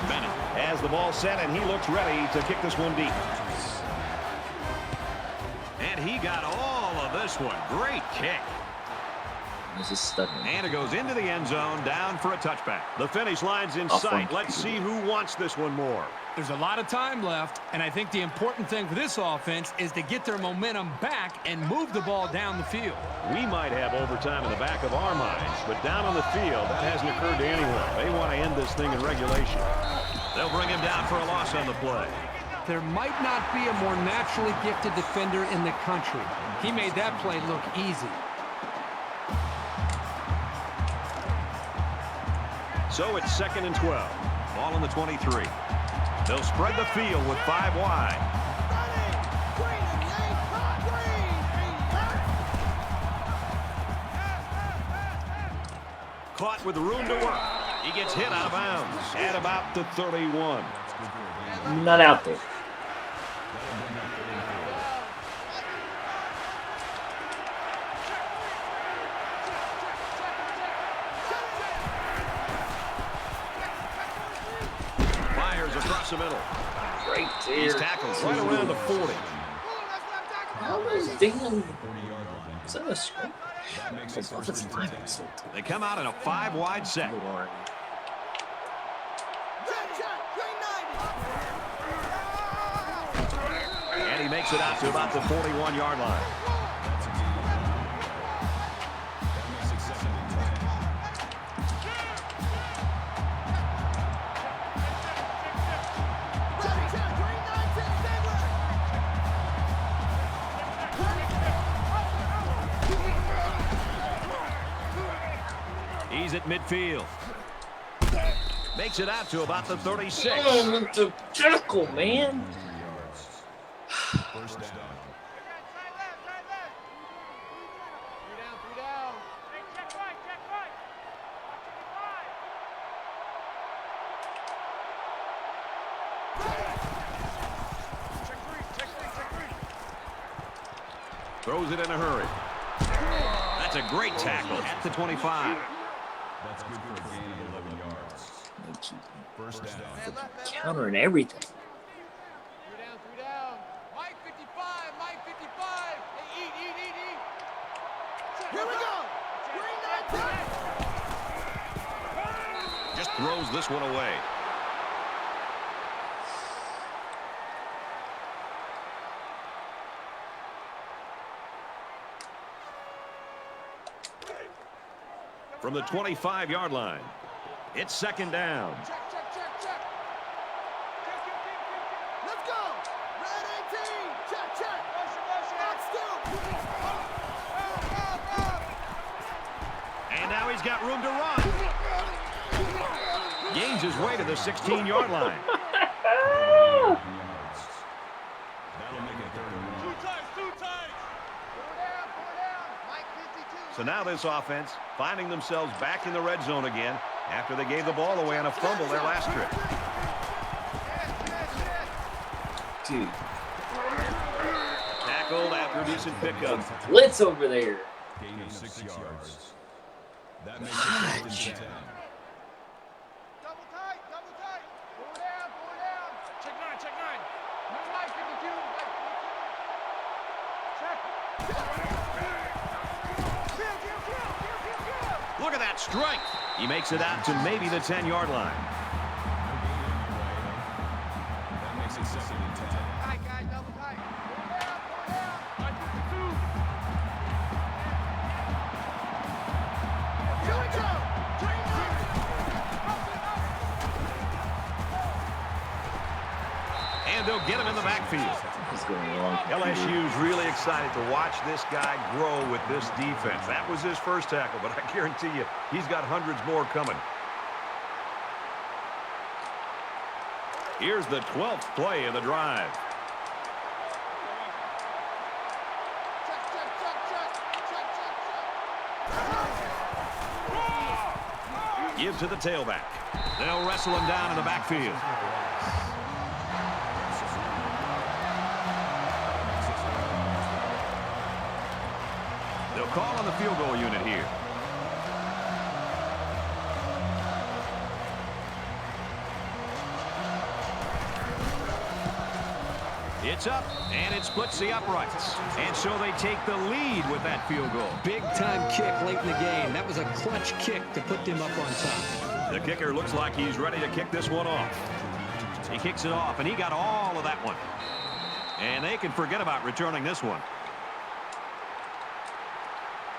Bennett has the ball set, and he looks ready to kick this one deep. And he got all of this one. Great kick. This is stunning. And it goes into the end zone, down for a touchback. The finish line's in sight. Let's see who wants this one more. There's a lot of time left, and I think the important thing for this offense is to get their momentum back and move the ball down the field. We might have overtime in the back of our minds, but down on the field, that hasn't occurred to anyone. They want to end this thing in regulation. They'll bring him down for a loss on the play. There might not be a more naturally gifted defender in the country. He made that play look easy. So it's 2nd and 12. Ball in the 23. They'll spread the field with 5 wide. Caught with room to work. He gets hit out of bounds at about the 31. Not out there. Fires across the middle. Right there. He's tackled right around the 40. Damn. Is that a scrum? That's 5%. They come out in a 5 wide set. And he makes it out to about the 41-yard line. He's at midfield. Makes it out to about the 36. Oh, it's a tackle, man. First down. Three down. Hey, check right. Check three. Throws it in a hurry. That's a great tackle at the 25. That's good for a gain of 11 yards. First down. Countering everything. Three down. Mike 55. Hey, eat. Here we go. Just throws this one away. From the 25-yard line, it's 2nd down. Check. Let's go. Red 18. Check. And now he's got room to run. Gains his way to the 16-yard line. That'll make it 3rd and 1. Two times. Pull down. Mike 52. So now this offense finding themselves back in the red zone again after they gave the ball away on a fumble their last trip. Dude. Tackled after a decent pickup. Blitz over there. Gain of 6 yards. That makes it 1st and 10. Double tight. Pull down. Check nine. Remember Mike 52. Check. Look at that strike. He makes it out to maybe the 10-yard line. That makes it 2nd and 10. Tight, guys. Double tight. Pull down. Mike 52. Here we go. And they'll get him in the backfield. He's going long. LSU's really excited to watch this guy grow with this defense. That was his first tackle, but I guarantee you he's got hundreds more coming. Here's the 12th play of the drive. Give to the tailback. They'll wrestle him down in the backfield. They'll call on the field goal unit here. It's up, and it splits the uprights. And so they take the lead with that field goal. Big-time kick late in the game. That was a clutch kick to put them up on top. The kicker looks like he's ready to kick this one off. He kicks it off, and he got all of that one. And they can forget about returning this one.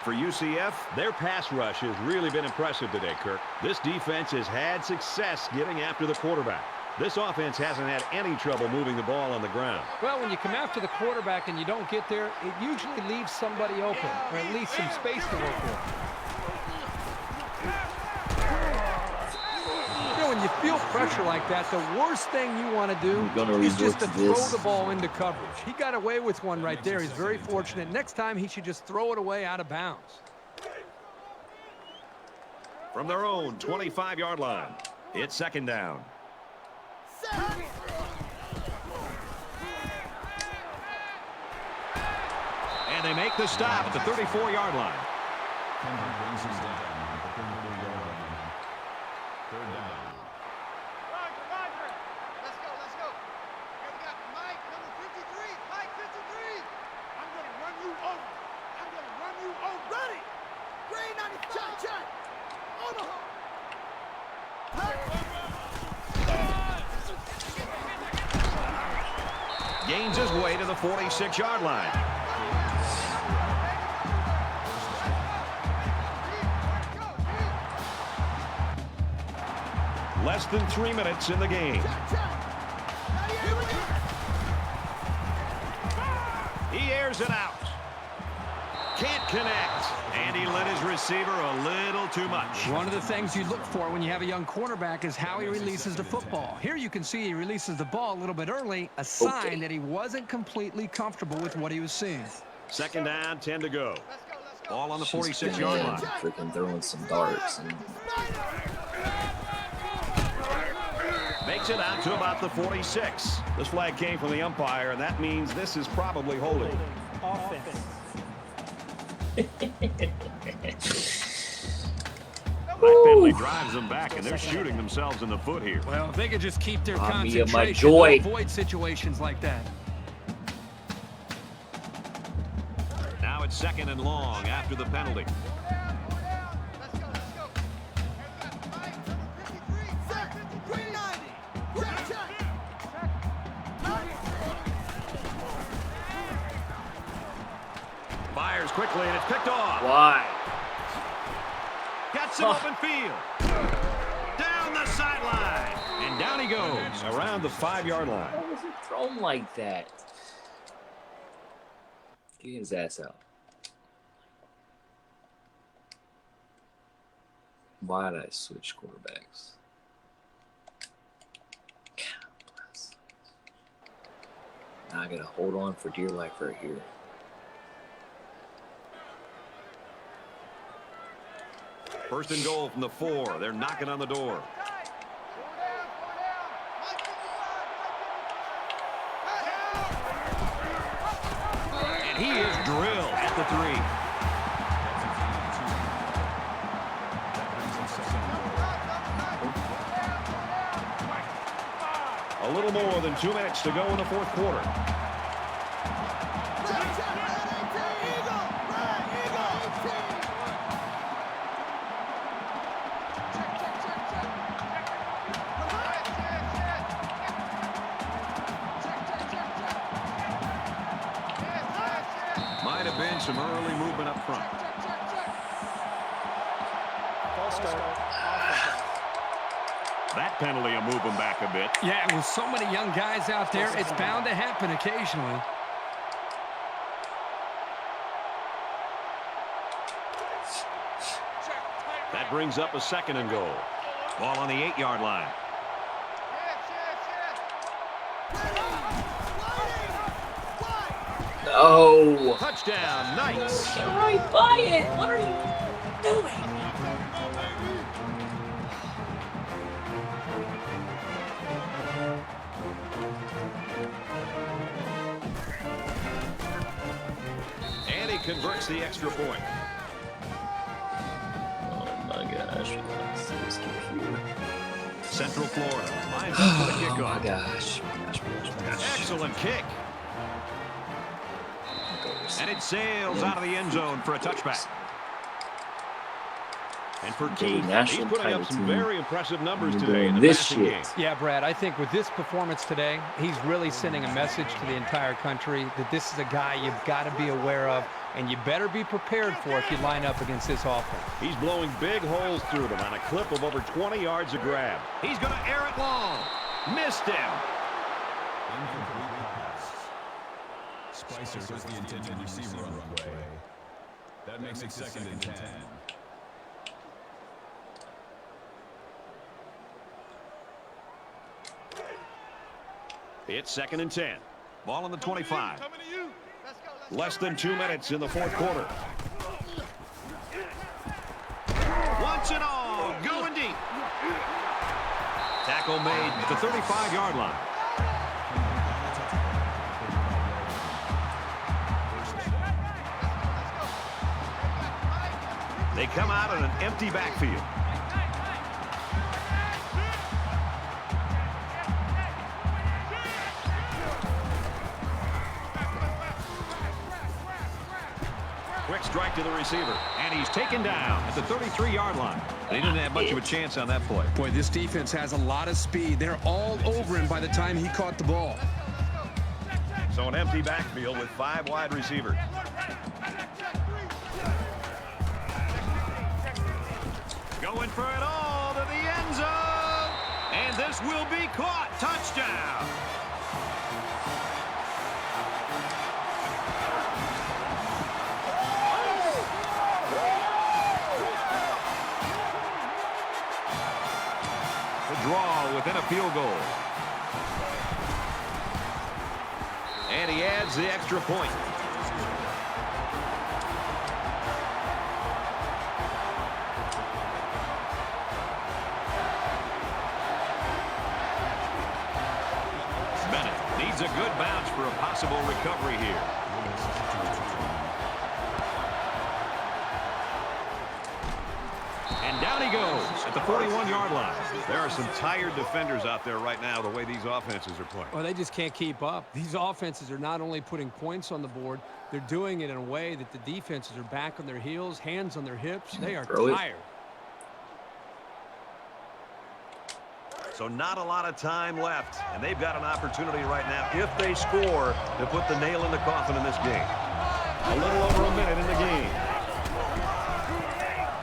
For UCF, their pass rush has really been impressive today, Kirk. This defense has had success getting after the quarterback. This offense hasn't had any trouble moving the ball on the ground. Well, when you come after the quarterback and you don't get there, it usually leaves somebody open, or at least some space to work with. you feel pressure like that, the worst thing you want to do is just to throw the ball into coverage. He got away with one right there. He's very fortunate. Next time, he should just throw it away out of bounds. From their own 25-yard line, it's second down. And they make the stop at the 34-yard line. Kendrick brings us down at the 34-yard line. Third down. Roger. Let's go. Here we got Mike, number 53. Mike, 53. I'm going to run you over. Ready. Green 95. Check. Omaha. Gains his way to the 46-yard line. Less than 3 minutes in the game. He airs it out. Can't connect. And he let his receiver a little too much. One of the things you look for when you have a young quarterback is how he releases the football. Here you can see he releases the ball a little bit early, a sign that he wasn't completely comfortable with what he was seeing. Second down, 10 to go. Ball on the 46-yard line. Freaking throwing some darts. And Makes it out to about the 46. This flag came from the umpire, and that means this is probably holding. Offense. That penalty drives them back, and they're shooting themselves in the foot here. Well, if they could just keep their Ah, me and concentration, my joy. they'll avoid situations like that. Now it's second and long after the penalty. Let's go. Here we got Mike, number 53. Set. Green 90. Check. Fires quickly, and it's picked off. why? Gets him open field. Down the sideline. And down he goes around the 5-yard line. Why was it thrown like that? Get his ass out. Why did I switch quarterbacks? Now I gotta hold on for dear life right here. First and goal from the 4. They're knocking on the door. And he is drilled at the 3. A little more than 2 minutes to go in the fourth quarter. Might have been some early movement up front. False start. That penalty will move them back a bit. Yeah, with so many young guys out there, it's bound to happen occasionally. That brings up a second and goal. Ball on the 8-yard line. No! Touchdown, nice. Get right by it! What are you doing? And he converts the extra point. Oh my gosh, let's see this computer. Central Florida lines up for the Oh my kickoff. gosh. Excellent kick. And it sails out of the end zone for a touchback. And for Keith, he's putting up some very impressive numbers today in the passing game. Yeah, Brad, I think with this performance today, he's really sending a message to the entire country that this is a guy you've got to be aware of, and you better be prepared for if you line up against this offense. He's blowing big holes through them on a clip of over 20 yards of grab. He's going to air it long. Missed him. Incomplete pass. Spicer was the intended receiver on the play. That makes it second and 10. It's 2nd and 10. Ball on the 25. Coming to you. Let's go. Less than 2 minutes in the 4th quarter. Once and all, going deep. Tackle made at the 35-yard line. They come out in an empty backfield. Quick strike to the receiver, and he's taken down at the 33-yard line. They didn't have much of a chance on that play. Boy, this defense has a lot of speed. They're all over him by the time he caught the ball. So an empty backfield with 5 wide receivers. Going for it all to the end zone. And this will be caught. Touchdown. The draw within a field goal. And he adds the extra point. Needs a good bounce for a possible recovery here. And down he goes at the 41-yard line. There are some tired defenders out there right now the way these offenses are playing. Well, they just can't keep up. These offenses are not only putting points on the board, they're doing it in a way that the defenses are back on their heels, hands on their hips. They are tired. So not a lot of time left, and they've got an opportunity right now, if they score, to put the nail in the coffin in this game. A little over a minute in the game.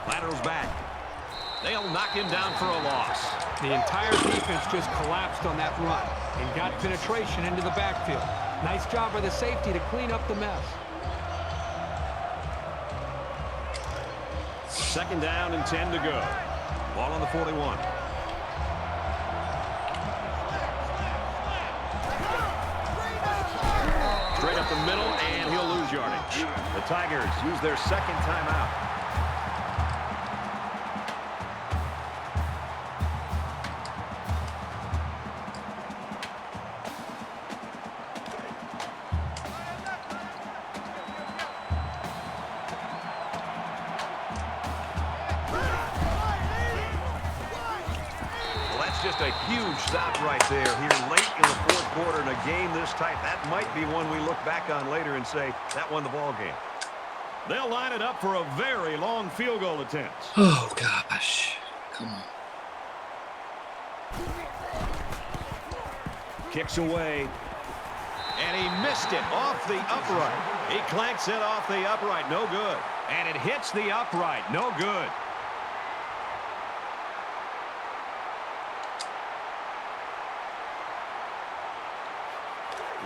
Lateral's back. They'll knock him down for a loss. The entire defense just collapsed on that run and got penetration into the backfield. Nice job by the safety to clean up the mess. 2nd down and 10 to go. Ball on the 41. Straight up the middle, and he'll lose yardage. The Tigers use their 2nd timeout. Just a huge stop right there here late in the 4th quarter in a game this tight. That might be one we look back on later and say that won the ball game. They'll line it up for a very long field goal attempt. Oh, gosh. Come on. Kicks away. And he missed it off the upright. He clanks it off the upright. No good. And it hits the upright. No good.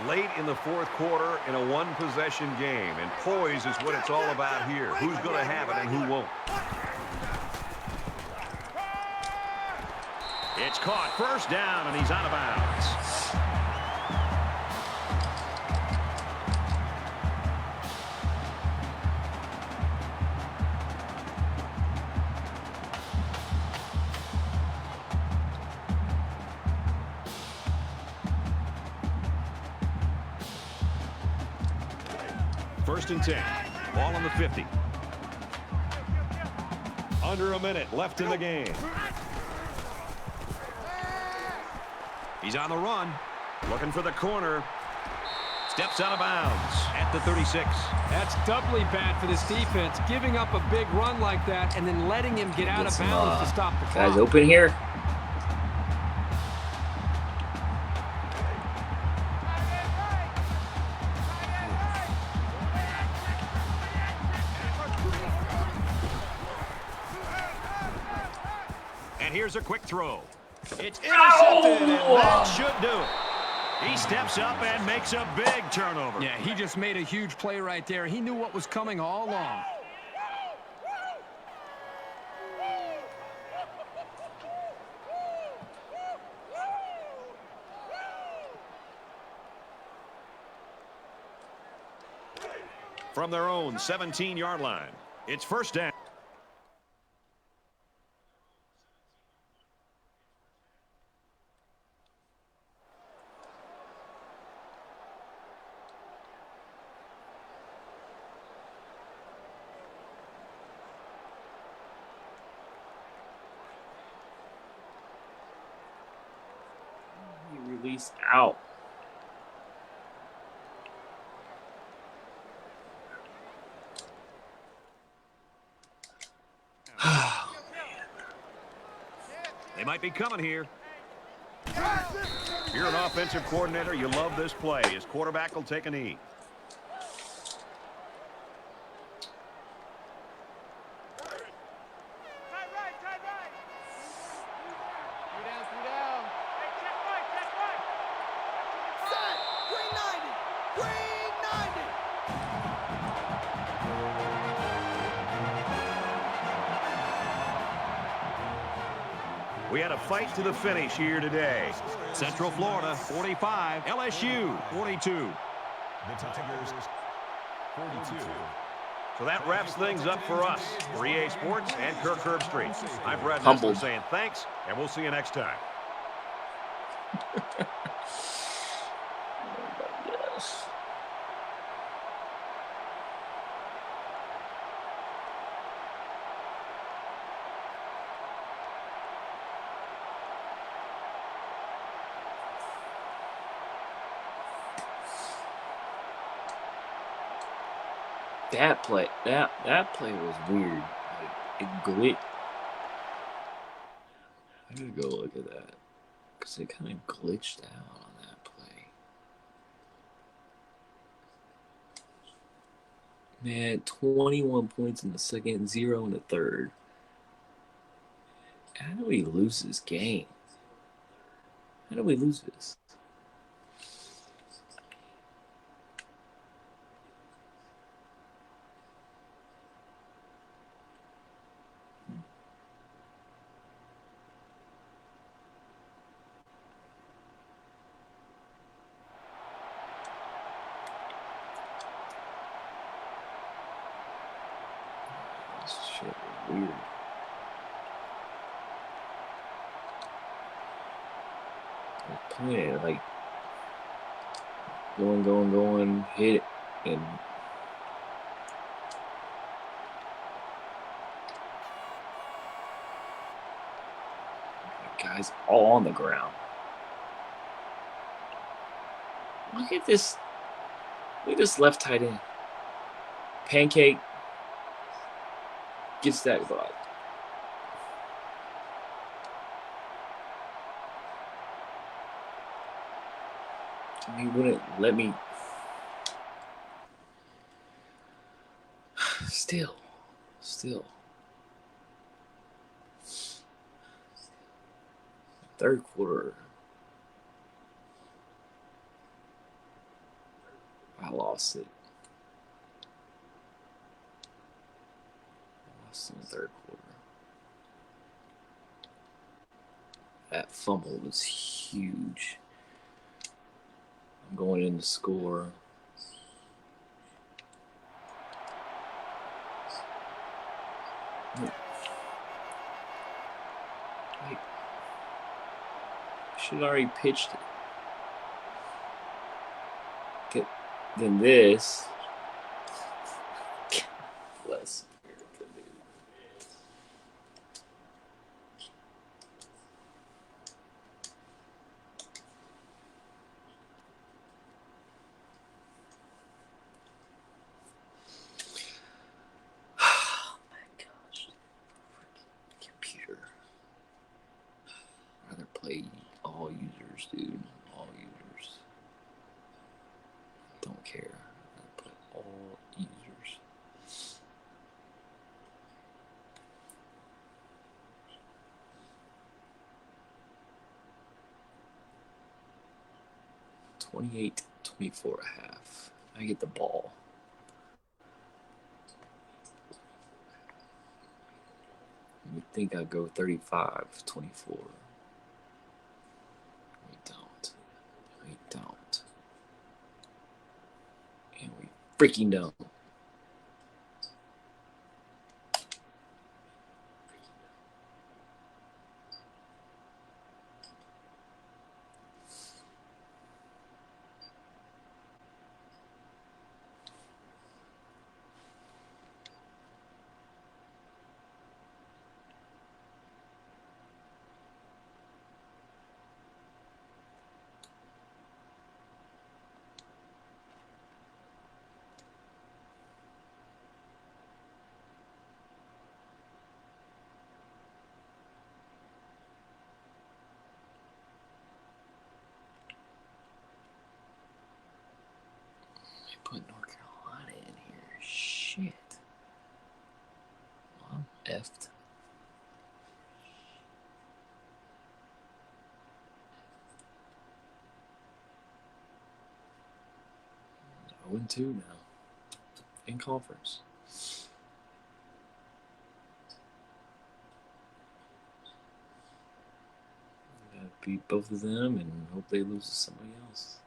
Late in the 4th quarter in a 1-possession game, and poise is what it's all about here. Who's going to have it and who won't? It's caught. 1st down, and he's out of bounds. First and 10. Ball on the 50. Under a minute left in the game. He's on the run. Looking for the corner. Steps out of bounds at the 36. That's doubly bad for this defense, giving up a big run like that and then letting him get out of bounds to stop the clock. Guys open here. And here's a quick throw. It's intercepted, and that should do it. He steps up and makes a big turnover. Yeah, he just made a huge play right there. He knew what was coming all along. from their own 17-yard line. It's first down. He released out. They might be coming here. If you're an offensive coordinator, you love this play. His quarterback will take a knee. We had a fight to the finish here today. Central Florida, 45. LSU, 42. The Tigers, 42. So that wraps things up for us. For EA Sports and Kirk Herbstreit. I'm Brad Humbled. Nessler saying thanks, and we'll see you next time. Yes. That play was weird. Like, it glitched. I gotta go look at that because it kind of glitched out on that play. Man, 21 points in the second, 0 in the third. How do we lose this game? How do we lose this? This shit was weird. Playing like going, hit, and guys all on the ground. Look at this. Look at this left tight end. Pancake gets that ball. He wouldn't let me. Still. Third quarter. I lost it. Lost in the third quarter. That fumble was huge. I'm going in to score. Wait. Should have already pitched it. Then this. Bless. Play all users, dude. All users. Don't care. I play all users. (28-24 a half). I get the ball. You think I'd go 35-24. We don't. And we freaking don't. 0-2 now in conference. Gotta beat both of them and hope they lose to somebody else.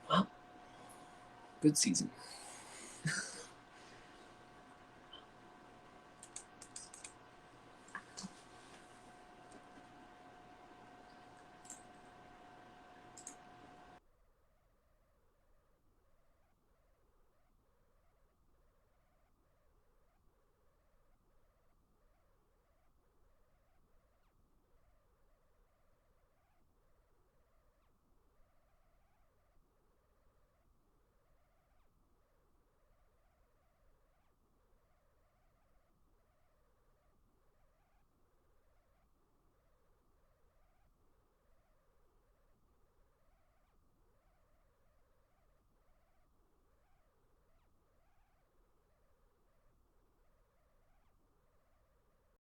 Well, good season.